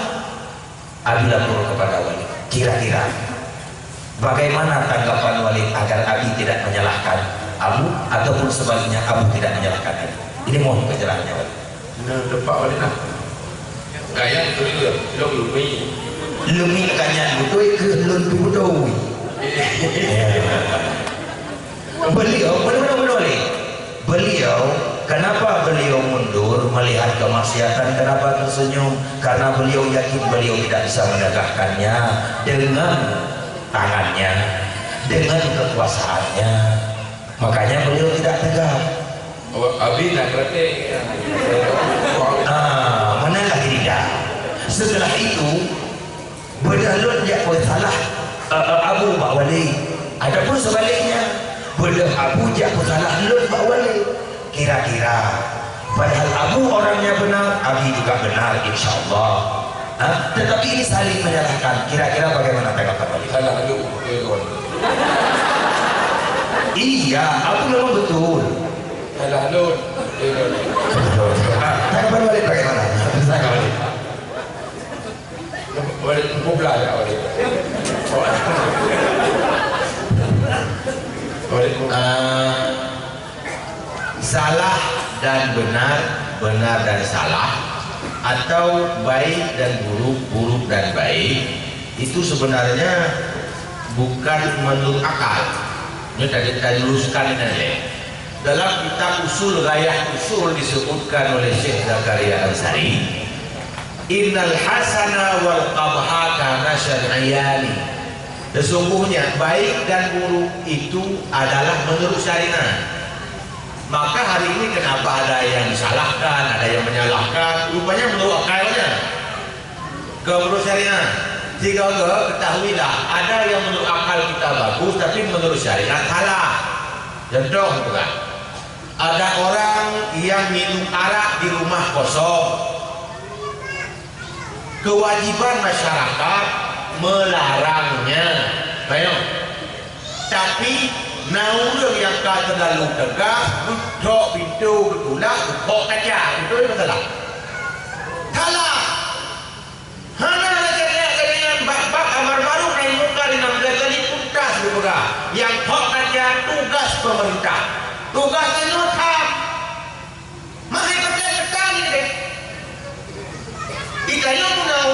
Abi lapor kepada wali. Kira-kira bagaimana tanggapan wali agar Abi tidak menyalahkan Abu, ataupun sebaliknya Abu tidak menyalahkan Abi? Ini mohon penjelasannya wali. Nah, depak wali nak. Gaya tu dia, dia lumi. Lumi kanyan betul ke lun tu betul. Beliau benar-benar wali. Beliau, kenapa beliau mundur melihat kemaksiatan? Kenapa tersenyum? Karena beliau yakin beliau tidak bisa menegakkannya dengan tangannya, dengan kekuasaannya. Makanya beliau tidak tegak. Abi nak berarti. Mana lagi tidak? Setelah itu berdalut dia salah Abu Pak Wali. Adapun sebaliknya, bedah Abu jatuh salah Lut Pak Wali. Kira-kira padahal Abu orangnya benar, Abi juga benar, insya Allah. Tetapi ini saling menyalahkan. Kira-kira bagaimana tanggapan beliau? Salah lu, kawan. Iya, aku memang betul. Salah lu, kawan. Tanggapan balik bagaimana? Tanggapan balik. Balik kubla ya balik. Balik kubla. Salah dan benar, benar dan salah, atau baik dan buruk, buruk dan baik, itu sebenarnya bukan menurut akal. Ini tadi kita luruskan ini aja. Dalam kitab Usul Ghayah Usul disebutkan oleh Syekh Zakaria Ansari, Innal hasana wal qabha kana syar'iyani. Sesungguhnya baik dan buruk itu adalah menurut syariat. Maka hari ini kenapa ada yang disalahkan, ada yang menyalahkan? Rupanya menurut akalnya, menurut syariat. Jika ketahuilah, ada yang menurut akal kita bagus, tapi menurut syariat salah. Contoh bukan? Ada orang yang minum arak di rumah kosong. Kewajiban masyarakat melarangnya. Baik. Tapi naudeng yang kata terlalu tegas, buka pintu bertolak, buka kaca, itu masalah. Salah. Hana dengan bab amar ma'ruf nahi munkar dengan kali tugas juga. Yang hak kaca tugas pemerintah. Tugasnya notam. Maka kerja ini deh. Kita yang menau.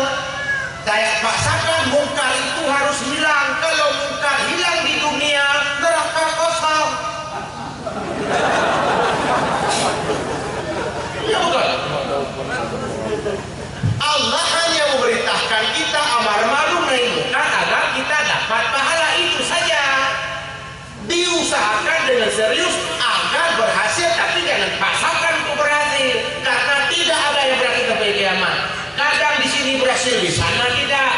Saya paksakan munkar itu harus hilang. Kalau munkar hilang di dunia, neraka kosong. Ya betul. Allah hanya memberitakan kita amar ma'ruf nahi munkar agar kita dapat pahala, itu saja. Diusahakan dengan serius agar berhasil, tapi jangan paksakan untuk berhasil, karena tidak ada yang berhasil sampai kiamat. Kadang di sini berhasil, di sana tidak.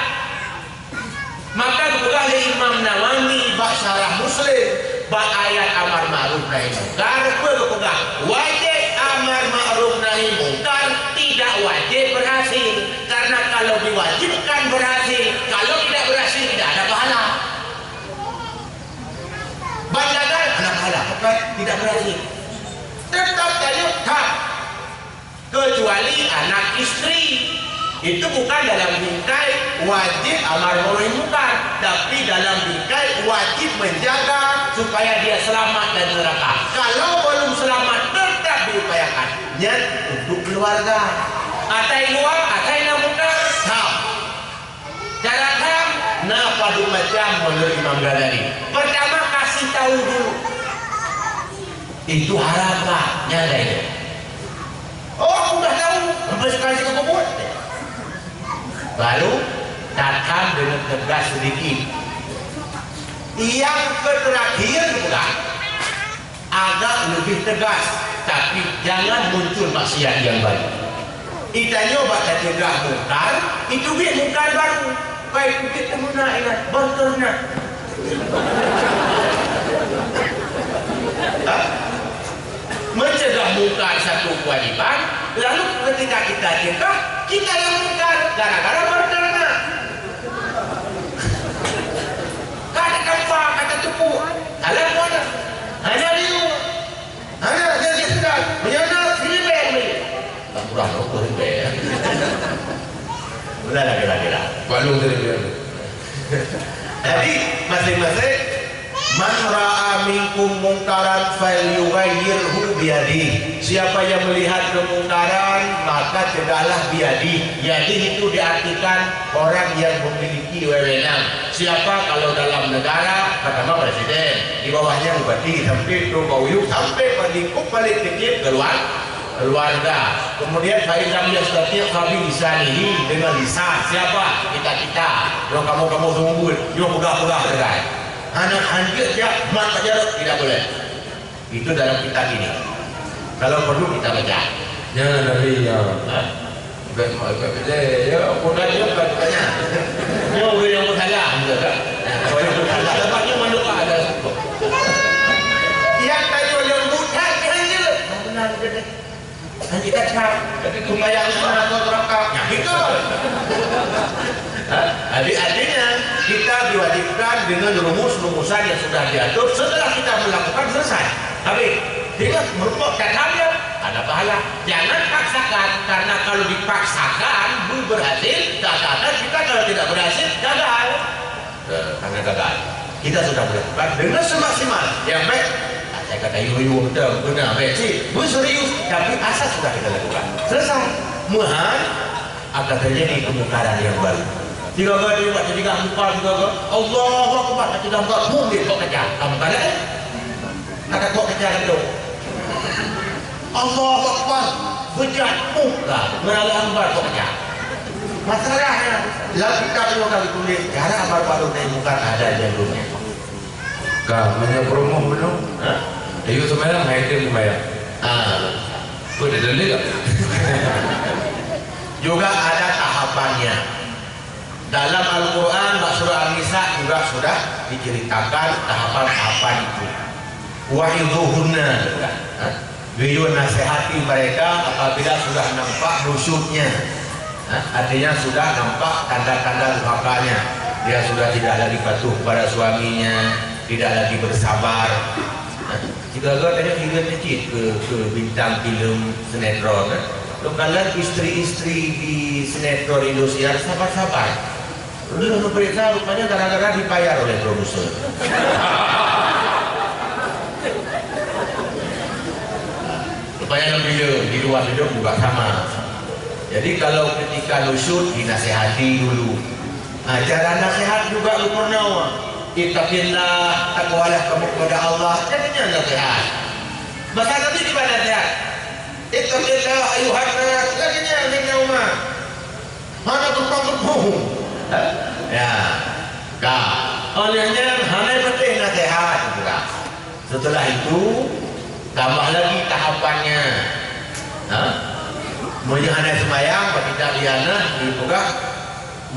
Maka juga oleh Imam Nawawi bab syarah Muslim, bab ayat amar ma'ruf nahi munkar, berpegang wajib amar ma'ruf nahi munkar, tidak wajib berhasil. Karena kalau diwajibkan berhasil, kalau tidak berhasil tidak ada pahala. Banjakan ada pahala, tidak berhasil. Tetap tetap. Kecuali anak istri. Itu bukan dalam bingkai wajib amar ma'ruf nahi munkar, tapi dalam bingkai wajib menjaga supaya dia selamat dari neraka. Kalau belum selamat tetap diupayakan. Niat untuk keluarga. Atai luar, atai na munkar. Ham. Cara ham, napa du macam menurut Imam Ghazali. Pertama kasih tahu dulu. Itu harapannya deh. Oh, aku udah tahu. Sampai sekali ke kubur. Lalu datang dengan tegas sedikit. Yang terakhir juga agak lebih tegas, tapi jangan muncul maksiat yang baru. Kita nyoba cegah munkar, itu dia munkar baru. Baik kita guna ingat bontornya. Mencegah munkar satu kewajiban, lalu ketika kita cegah, kita yang munkar gara-gara berternak. Kata kampang, kata tupu, alam mana? Hanya liu, hanya jadi sedang menyandar silibeng ni. Tak kurang doktor silibeng. Benar kira-kira. Balung tadi dia. Jadi masing-masing man ra'a minkum mungkaran falyughayyirhu biyadihi. Siapa yang melihat kemungkaran maka cegahlah biyadihi. Yadi itu diartikan orang yang memiliki wewenang. Siapa? Kalau dalam negara pertama presiden, di bawahnya bupati, sampai ke bawah sampai ke lingkup paling kecil keluarga. Kemudian faizam yastati' khabi lisanihi, dengan lisan. Siapa? Kita. Yang kamu tunggu, yang pegah-pegah dekat. Anak hancur dia mat aja tidak boleh. Itu dalam kitab ini. Kalau perlu kita baca. Ya Nabi ya. Baik ya, aku dah juga tanya. Dia orang yang bersalah juga. Orang yang bersalah sebabnya manusia ada. Yang tadi yang buta hancur. Benar benar. Hancur kacau. Tapi kumbayang sana atau neraka. Ya itu. Adik-adiknya kita diwajibkan dengan rumus-rumusan yang sudah diatur. Setelah kita melakukan selesai. Habis. Dengan merupakan katanya ada pahala. Jangan paksakan, karena kalau dipaksakan belum berhasil. Katakan kita kalau tidak berhasil gagal. Karena gagal. Kita sudah melakukan dengan semaksimal yang baik. Saya kata ibu-ibu benar baik sih, serius, tapi asal sudah kita lakukan. Selesai. Muhan akan terjadi kemungkaran yang baru. Tiga kali buat jadi gambar, Allahu Akbar, jadi gambar, mungkin kok kecil. Gambar akan kok kecil itu. Allahu Akbar, bejat muka, melalui gambar kok kecil. Masalahnya, lalu kita dua kali tulis, cara baru-baru dari muka ada jalurnya. Kami promo belum? Ayo sebenarnya main bayar. Udah dalil tak? Juga ada tahapannya. Dalam Al-Quran, surah An-Nisa juga sudah diceritakan tahapan-tahapan itu. Wahidhuhunna, beliau nasihati mereka apabila sudah nampak nusyuknya. Artinya sudah nampak tanda-tanda durhakanya. Dia sudah tidak lagi patuh pada suaminya, tidak lagi bersabar. Jika tanya film kecil ke bintang film sinetron, kalau istri-istri di sinetron Indosiar sabar-sabar. Udah periksa rupanya gara-gara dibayar oleh produser. Rupanya di luar hidup juga sama. Jadi kalau ketika nusyuk dinasehati dulu. Cara nasihat juga lu pernah. Ittaqillah, takwalah kamu kepada Allah. Jadinya nasihat. Masa nanti di mana nasihat? Ittaqillah ayuhan nas. Jadinya nasihat. Mana berpanggung? Ya. Olehnya hanya penting nasihat juga. Setelah itu tambah lagi tahapannya. Menyahana semayang, tidak liana, dibuka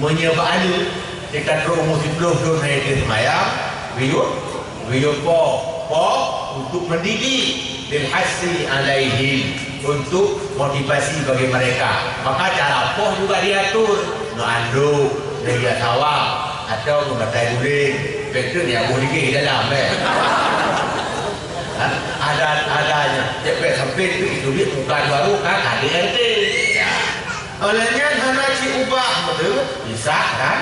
menyebani dekat rumus belum naik di semayang, biyut po untuk mendidik dan hasil alaihim untuk motivasi bagi mereka. Maka cara po juga diatur, no anduk, dia sawah atau membatai guling, betul ya boleh di dalam adanya cepet sampai itu dia bukan baru kan KDRT ya. Olehnya hanya ubah betul pisah kan,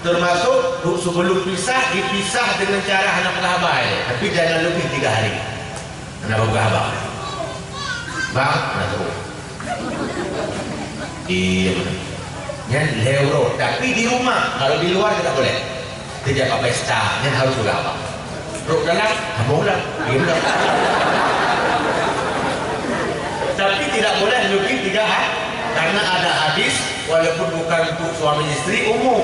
termasuk sebelum pisah dipisah dengan cara hanya pengabai, tapi jangan lebih 3 hari hanya pengabai bang nato yang leuro, tapi di rumah. Kalau di luar tidak boleh, tidak apa pesta, yang harus berapa ruk dalam, kamu ulang, tapi tidak boleh lebih 3 hari, karena ada hadis walaupun bukan untuk suami istri umum.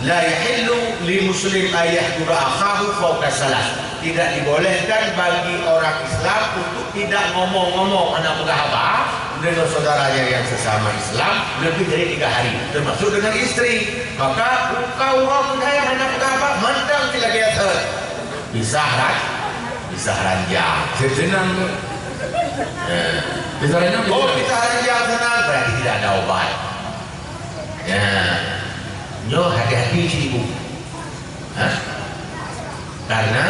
La yahillu li muslim ayahdura akhahu fawqa salas. Tidak dibolehkan bagi orang Islam untuk tidak ngomong-ngomong anak bersahabat dengan saudaranya yang sesama Islam lebih dari 3 hari, termasuk dengan istri. Maka engkau orang yang anak bersahabat mandang tidak biasa pisah ranjang Senang. Pisah ranjang. Pisah ranjang senang berarti tidak ada obat. Ya, nyo hati-hati si ibu. Karena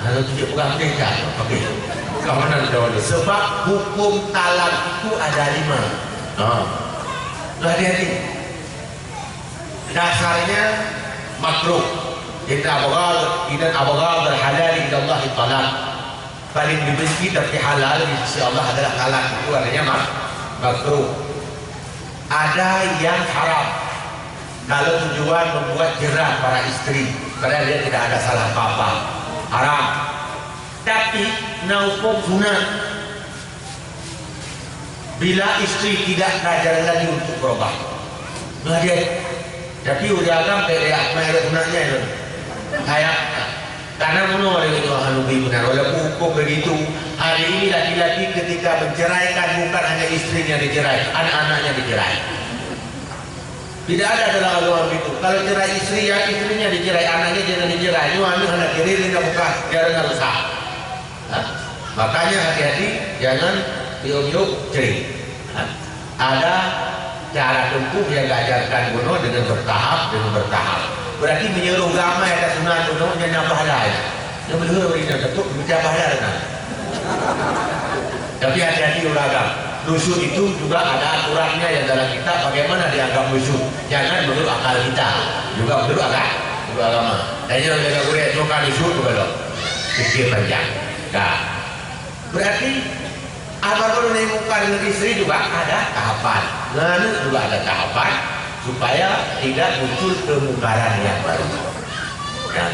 kalau tidak pegang mereka, oke. Keamanan dahulu. Sebab hukum talak itu ada 5. Hati-hati. Dasarnya makruh. Inna abghad al-halal inda Allah talak. Paling dibenci tapi halal di sisi Allah adalah talak. Itu artinya makruh. Ada yang haram. Kalau tujuan membuat jerah para istri, padahal dia tidak ada salah apa-apa, haram. Tapi hukum sunat. Bila istri tidak ngajar lagi untuk berubah, dia. Tapi udah agam kayak mereka sunatnya itu. Kayak karena menurut itu lebih benar. Walaupun hukum begitu, hari ini laki-laki ketika menceraikan bukan hanya istrinya dicerai, anak-anaknya dicerai. Tidak ada dalam agama itu. Kalau cerai istri ya istrinya dicerai, anaknya jangan dicerai. Ini anak kiri tidak bukan, jangan rusak. Makanya hati-hati jangan yuk cerai. Ada cara tempuh yang diajarkan kuno dengan bertahap. Berarti menyeluruh ramai ada sunat kuno yang nak pahala. Yang belum ini tentu baca pahala kan. Tapi hati-hati ulagam. Nusuk itu juga ada aturannya yang dalam kitab bagaimana dianggap nusuk. Jangan menurut akal kita, juga menurut agama. Tanya orang boleh coba nusuk juga dong. Pikir panjang. Nah, berarti apapun yang muka dengan istri juga ada tahapan. Nganu juga ada tahapan supaya tidak muncul kemungkaran yang baru. Nah,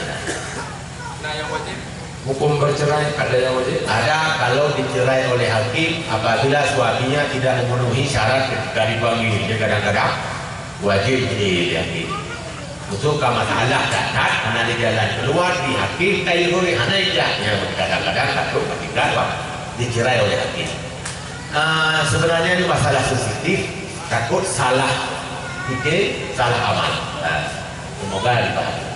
yang wajib hukum bercerai ada yang wajib? Ada Kalau dicerai oleh hakim apabila suaminya tidak memenuhi syarat ketika dipanggil, dia kadang-kadang wajib dihakim. Untuk masalah dapat karena di jalan keluar di hakim kairuri hanaijahnya kadang-kadang takut ketika dicerai oleh hakim. Sebenarnya ini masalah sensitif, takut salah pikir, salah amal. Semoga dipahami.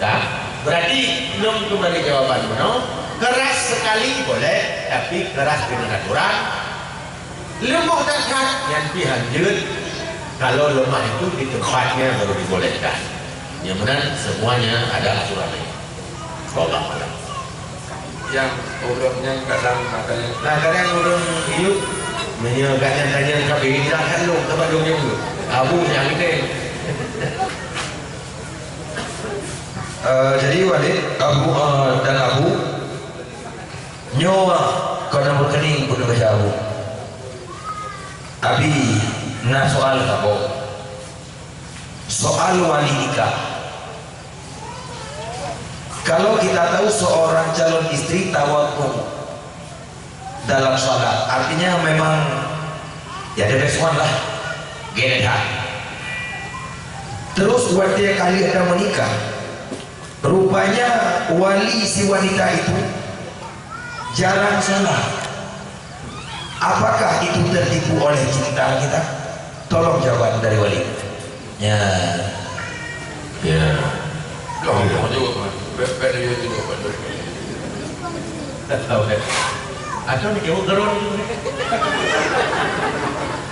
Dah, berarti belum kembali jawaban no? Keras sekali boleh, tapi keras dengan aturan. Lemah dan khas yang dihanjur. Kalau lemah itu di tempatnya baru dibolehkan. Yang benar semuanya ada aturannya. Allah Allah. Yang urutnya kadang katanya. Nah kadang orang hidup menyebabkan tanya kami jangan lu tempat dunia dulu. Abu yang ini. Jadi Walid dan Abu nyoa kena berkening pun baca Abu. Abi na soal kabo. Soal wali nikah. Kalau kita tahu seorang calon istri tawadhu dalam sholat, artinya memang ya ada respon lah, genedah. Terus buat dia kali ada menikah, rupanya wali si wanita itu jarang sholat. Apakah itu tertipu oleh cinta kita? Tolong jawaban dari wali. Ya. Loh, mau juga beda juga Atau ni jauh geron.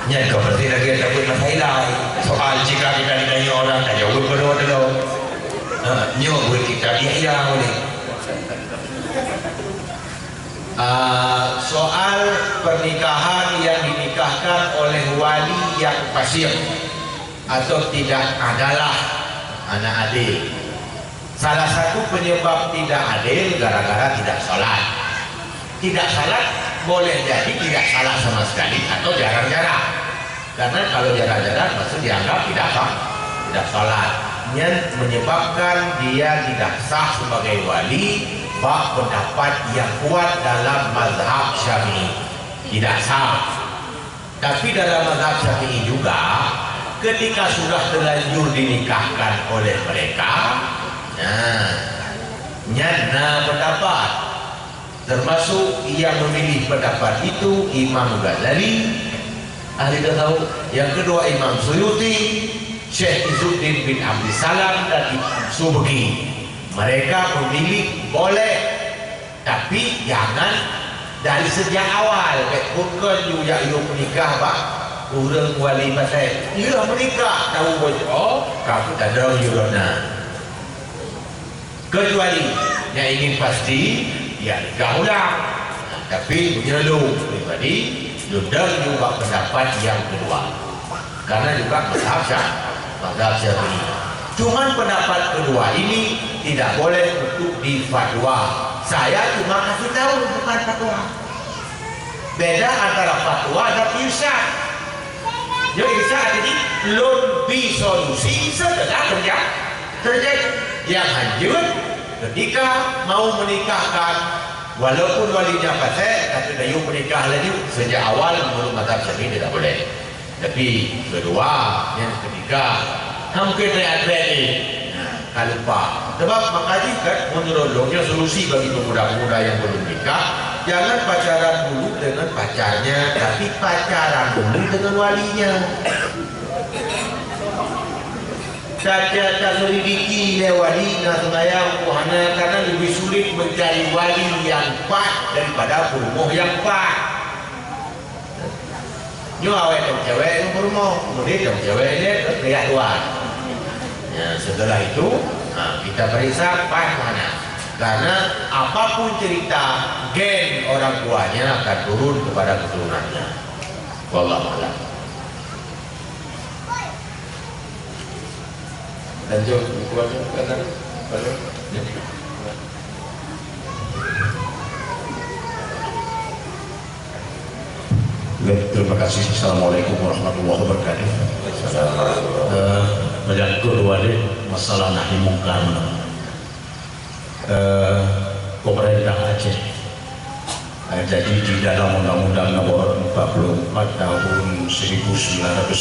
Ya, kau berarti lagi ada pun masalah. Soal jika kita ditanya orang tak jawab berdoa dulu. Nyo buat kita iya boleh. Soal pernikahan yang dinikahkan oleh wali yang fasik atau tidak adalah anak adil. Salah satu penyebab tidak adil gara-gara tidak sholat. Tidak sholat boleh jadi tidak salah sama sekali atau jarang-jarang. Karena kalau jarang-jarang maksud dianggap tidak sah, tidak sholat. Yang menyebabkan dia tidak sah sebagai wali. Bab pendapat yang kuat dalam mazhab Syafi'i tidak sah. Tapi dalam mazhab Syafi'i juga ketika sudah terlanjur dinikahkan oleh mereka, nyana pendapat, termasuk yang memilih pendapat itu Imam Ghazali ahli tasawuf, yang kedua Imam Suyuti, Syekh Izzuddin bin Abdissalam dan Imam Subki. Mereka memilih boleh, tapi jangan dari sejak awal. Bukan juga menikah pak, orang wali pasal, ia menikah tahu bocor, kamu tak ada yurona. Kecuali yang ingin pasti, ya nikah ulang. Tapi menyelung pribadi, sudah juga pendapat yang kedua. Karena juga mazhab Syafi'i. Cuman pendapat kedua ini tidak boleh untuk difatwa. Saya cuma kasih tahu bukan fatwa. Beda antara fatwa dan irsyad. Jadi irsyad jadi lebih solusi setelah terjadi. Yang hancur ketika mau menikahkan walaupun walinya fasik tapi dayu menikah lagi sejak awal menurut mazhab Syafi'i tidak boleh. Tapi kedua, yang ketiga hampir rehat ini kalau lupa sebab makanya kan menurutnya solusi bagi pemuda-pemuda yang belum nikah, jangan pacaran dulu dengan pacarnya, tapi pacaran dulu dengan walinya. Saja tak selidiki wali sebenarnya hanya karena lebih sulit mencari wali yang pas daripada perumoh yang pas. nyo awet cewek itu berumur, kemudian cewek ini teriak luar. Ya, setelah itu kita periksa mana, karena apapun cerita gen orang tuanya akan turun kepada keturunannya. Wallahu a'lam. Lanjut bukuannya kata baru. Terima kasih. Assalamualaikum warahmatullahi wabarakatuh. Menyangkut wali masalah nahi mungkar. Pemerintah Aceh. Jadi di dalam Undang-Undang Nomor 44 Tahun 1999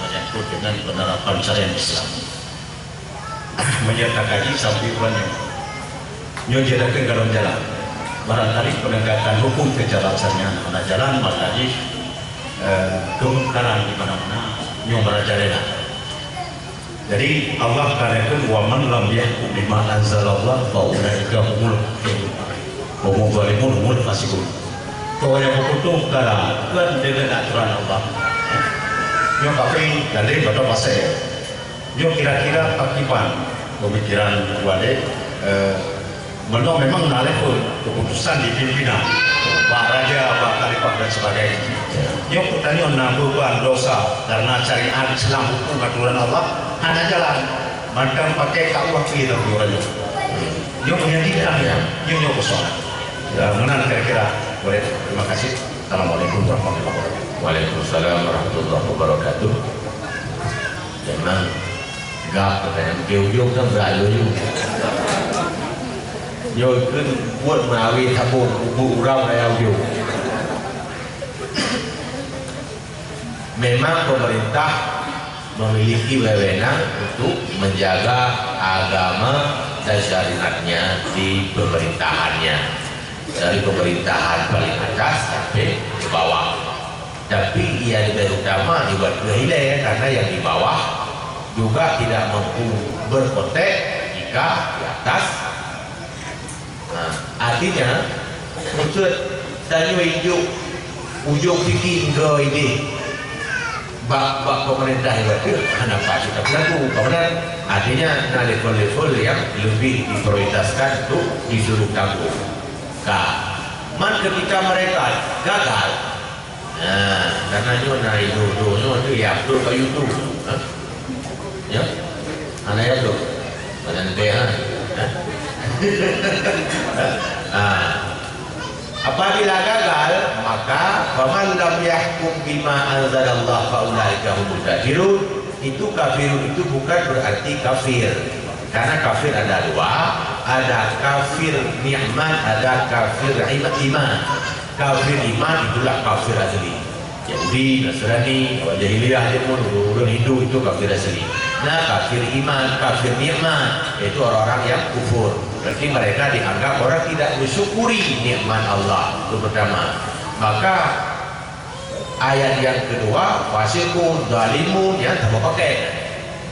menyangkut dengan penerapan syariat Islam. Menyertakan sampai bulannya. Nyojadakan galon jalan. Barangkali penegakan hukum kejelasannya mana jalan makanya kemungkaran di mana-mana yang merajalela. Jadi Allah katakan waman lam yahkum bima anzalallah fa ulaika humul kafirun wa hum zalimun humul fasiqun. Kau yang berkutuk kala kan dengan aturan Allah. Yang kafir dari betul pasal. Yang kira-kira akibat pemikiran wale memang menarik pun keputusan di pimpinan Pak Raja, Pak Khalifah dan sebagainya. Yang pertanyaan nambuhan dosa karena syariat Islam hukum aturan Allah hanya jalan macam pakai KUHP tapi orangnya. Yang menyedihkan ya, yang kosong. Ya, menang kira-kira. Boleh. Terima kasih. Assalamualaikum warahmatullahi wabarakatuh. Waalaikumsalam warahmatullahi wabarakatuh. Memang gak pertanyaan jauh-jauh kan berayu. Yo kan buat menawi tabung ubu urang ayam yo. Memang pemerintah memiliki wewenang untuk menjaga agama dan syariatnya di pemerintahannya, dari pemerintahan paling atas sampai ke bawah. Tapi ia lebih utama dibuat kehilai karena yang di bawah juga tidak mampu berkotek jika di atas. Artinya maksud tanya ujung fikir ke ini bak pemerintah itu kenapa kita berlaku kemudian artinya level-level yang lebih diprioritaskan untuk disuruh tanggung. Man ketika mereka gagal, karena nyonya itu ya upload ke YouTube, ya, anak ya tuh, anak dia. Apabila gagal maka faman lam yahkum bima anzalallah fa ulaika humul kafirun. Itu kafirun itu bukan berarti kafir, karena kafir ada dua, ada kafir ni'man, ada kafir iman. Kafir iman itulah kafir asli. Yahudi, Nasrani, jahiliyah pun orang Hindu itu kafir asli. Nah, kafir iman, kafir nikmat itu orang-orang yang kufur. Berarti mereka dianggap orang tidak mensyukuri nikmat Allah. Itu pertama. Maka ayat yang kedua, fasikun, zalimun, yang tak pakai.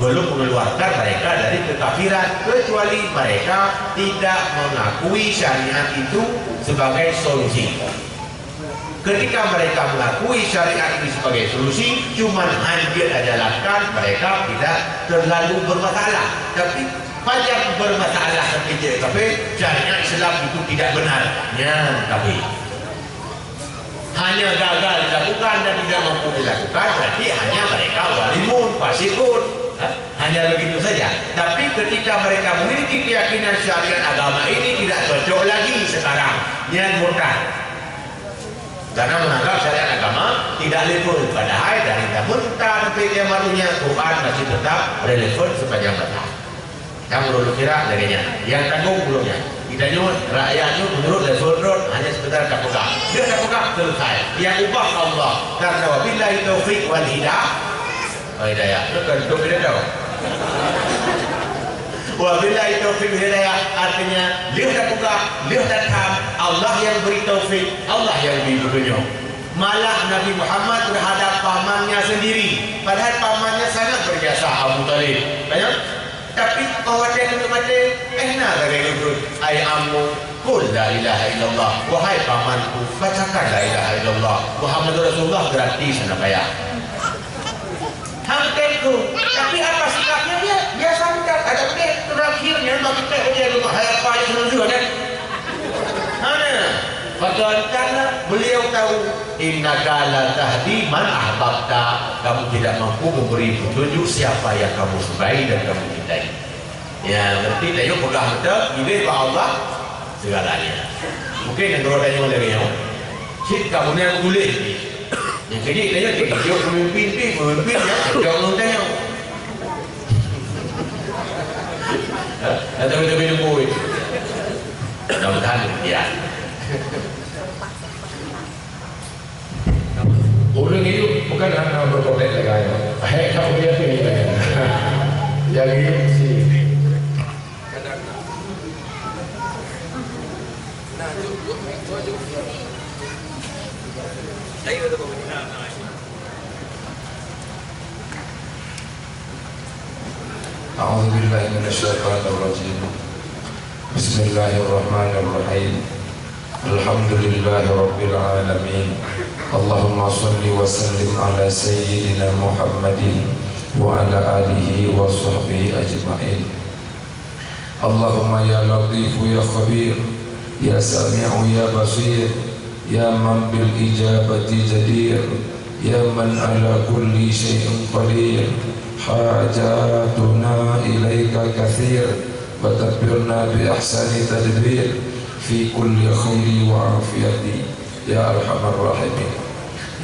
Belum mengeluarkan mereka dari kekafiran, kecuali mereka tidak mengakui syariat itu sebagai solusi. Ketika mereka mengakui syariat ini sebagai solusi, cuman hancur jalankan, mereka tidak terlalu bermasalah. Tapi panjang bermasalah tapi syariat Islam itu tidak benar. Tapi hanya gagal dilakukan dan tidak mampu dilakukan, berarti hanya mereka walimun, fasikun. Hanya begitu saja. Tapi ketika mereka memiliki keyakinan syariat agama ini tidak cocok lagi sekarang, yang murtad. Karena menganggap syariat agama tidak level, padahal dari murtad sampai kiamatnya Quran masih tetap relevan sepanjang masa. Yang menurut kira darinya, yang tanggung belumnya. Kita nyut rakyatnya menurut level road hanya sekedar tak pegang. Dia tak pegang selesai. Yang ubah Allah. Karena wabillahi taufiq wal hidayah. Itu beda tahu. Wabillahi taufiq wal hidayah artinya dia tak pegang, dia tak tahu. Allah yang beri taufik, Allah yang beri petunjuk. Malah Nabi Muhammad terhadap pamannya sendiri, padahal pamannya sangat berjasa, Abu Talib. Banyak Tapi orang yang mati enak dari itu. Ai ammu qul la ilaha illallah. Wahai pamanku, bacakan la ilaha illallah. Muhammadur Rasulullah gratis anak bayar. Hampirku, tapi apa sikapnya dia sangat ada terakhirnya bagi dia rumah hayat payah seluruh kan. Karena beliau tahu innaka la tahdi man ahbabta, kamu tidak mampu memberi petunjuk siapa yang kamu sukai dan kamu cintai. Ya berarti tayo pegang betul pilih Allah segalanya. Mungkin yang kalau tanya dari yang sih kamu yang boleh yang jadi tayo dia pemimpin ya jangan tanya atau itu minum kopi mudah-mudahan ya. Orang itu bukan hanya berkotek lagi. Kamu dia ini yang ini sih. أعوذ بالله من الشيطان الرجيم. بسم الله الرحمن الرحيم. الحمد لله رب العالمين. اللهم صل وسلم على سيدنا محمد وعلى آله وصحبه أجمعين. اللهم يا لطيف يا خبير يا سميع يا بصير يا من بالإجابة جدير يا من على كل شيء قدير حاجاتنا إليك كثير وتدبرنا بأحسن تدبير في كل خير وعافية ya Arhamar Rahimin.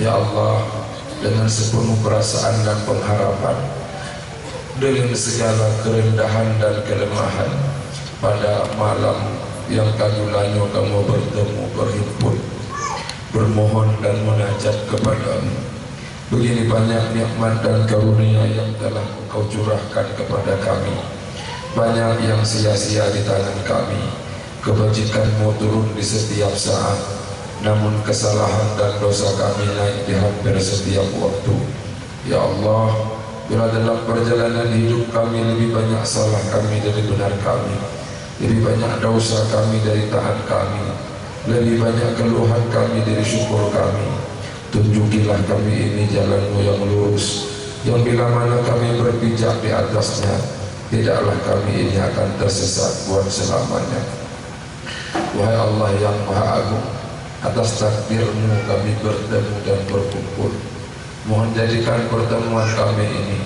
Ya Allah, dengan sepenuh perasaan dan pengharapan, dengan segala kerendahan dan kelemahan, pada malam yang kagulanya kamu bertemu berhimpun, bermohon dan munajat kepadamu. Begini banyak nikmat dan karunia yang telah Engkau curahkan kepada kami. Banyak yang sia-sia di tangan kami. Kebajikan-Mu turun di setiap saat, namun kesalahan dan dosa kami naik di hampir setiap waktu. Ya Allah, bila dalam perjalanan hidup kami lebih banyak salah kami dari benar kami, lebih banyak dosa kami dari taat kami, lebih banyak keluhan kami dari syukur kami, tunjukilah kami ini jalan-Mu yang lurus, yang bila mana kami berpijak di atasnya, tidaklah kami ini akan tersesat buat selamanya. Wahai Allah yang Maha Agung, atas takdir-Mu kami bertemu dan berkumpul. Mohon jadikan pertemuan kami ini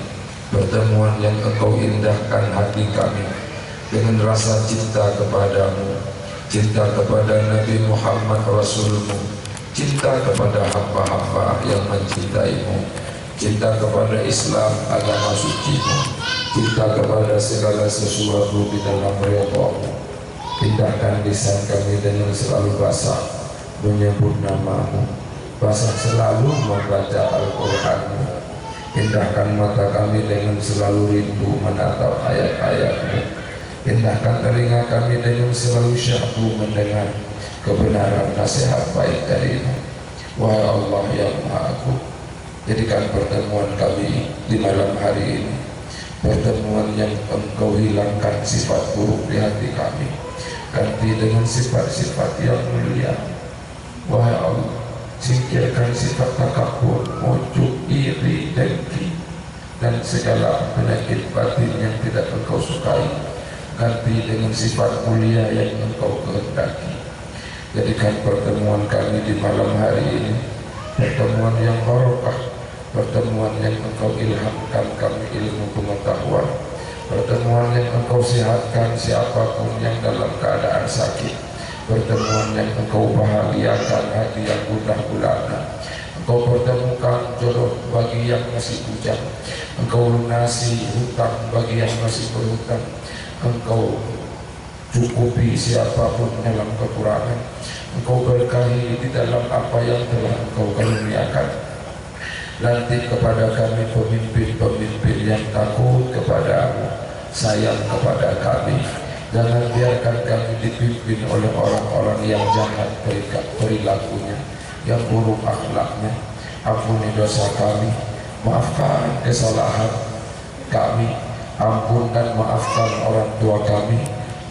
pertemuan yang Engkau indahkan hati kami dengan rasa cinta kepadamu, cinta kepada Nabi Muhammad Rasul-Mu, cinta kepada hamba-hamba yang mencintai-Mu, cinta kepada Islam agama suci-Mu, cinta kepada segala sesuatu di dalam ridha-Mu. Pindahkan lisan kami dengan selalu basah menyebut nama-Mu, basah selalu membaca Al-Quran-Mu. Pindahkan mata kami dengan selalu rindu menatap ayat-ayat-Mu. Pindahkan telinga kami dengan selalu syahdu mendengar kebenaran nasihat baik dari-Mu. Wahai Allah yang Maha Agung, jadikan pertemuan kami di malam hari ini pertemuan yang Engkau hilangkan sifat buruk di hati kami, ganti dengan sifat-sifat yang mulia. Wahai Allah, singkirkan sifat takabur, ujub, iri, dengki, dan segala penyakit batin yang tidak Engkau sukai, ganti dengan sifat mulia yang Engkau kehendaki. Jadikan pertemuan kami di malam hari ini pertemuan yang barokah, pertemuan yang Engkau ilhamkan kami ilmu pengetahuan, pertemuan yang Engkau sehatkan siapapun yang dalam keadaan sakit, pertemuan yang Engkau bahagiakan hati yang gundah gulana, Engkau pertemukan jodoh bagi yang masih bujang, Engkau lunasi hutang bagi yang masih berhutang, Engkau cukupi siapapun dalam kekurangan, Engkau berkahi di dalam apa yang telah Engkau karuniakan. Lantik kepada kami pemimpin-pemimpin yang takut kepadamu, sayang kepada kami. Jangan biarkan kami dipimpin oleh orang-orang yang jahat perilakunya, yang buruk akhlaknya. Ampuni dosa kami, maafkan kesalahan kami, Ampun dan maafkan orang tua kami,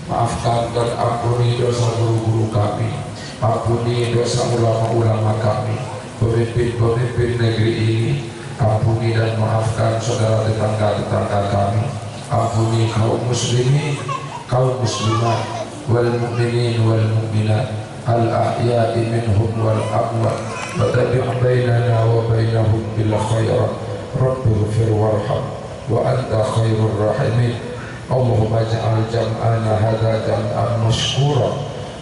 maafkan dan ampuni dosa guru-guru kami, ampuni dosa ulama-ulama kami, pemimpin-pemimpin negeri ini, ampuni dan maafkan saudara tetangga-tetangga kami, ampuni kaum muslimin, kaum muslimat, wal mu'minin wal mu'minat, al ahya'i minhum wal amwat, wa tabi' bainana wa bainahum bil khairat, rabbighfir warham wa anta khairur rahimin. Allahumma ij'al jam'ana hadha jam'an mashkura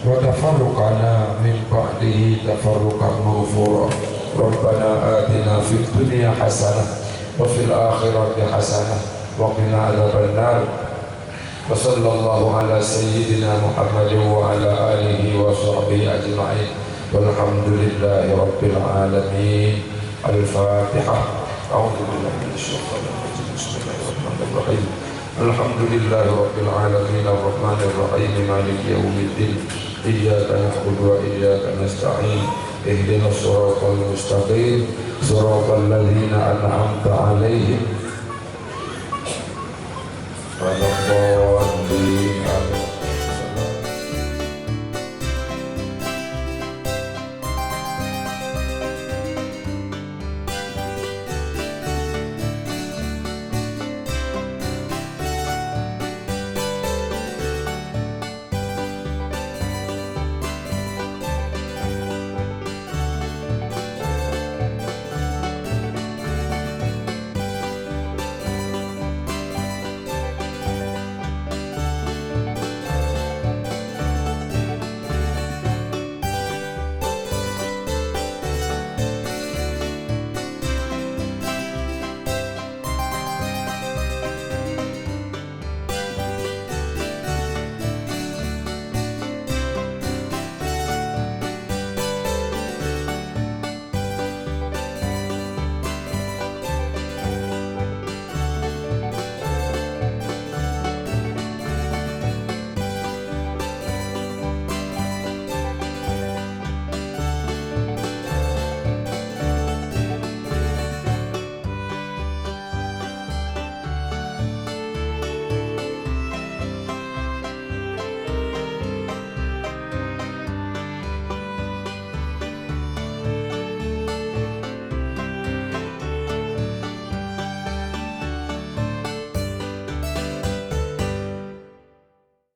wa tafarruqana min ba'dihi tafarruqan maghfura. Rabbana atina fid dunya hasanah wa fil akhirati hasanah wa qina adzaban nar. Wa sallallahu ala sayyidina Muhammadin wa ala alihi wa sahbihi ajma'in. Walhamdulillahi rabbil alamin. Al-Fatihah. A'udzu billahi minasy syaithanir rajim. Bismillahirrahmanirrahim. Alhamdulillahi rabbil alamin arrahmanir rahim maliki yaumiddin. Iyyaka na'budu wa iyyaka nasta'in. Ihdinas siratal mustaqim. Siratal ladzina an'amta 'alaihim.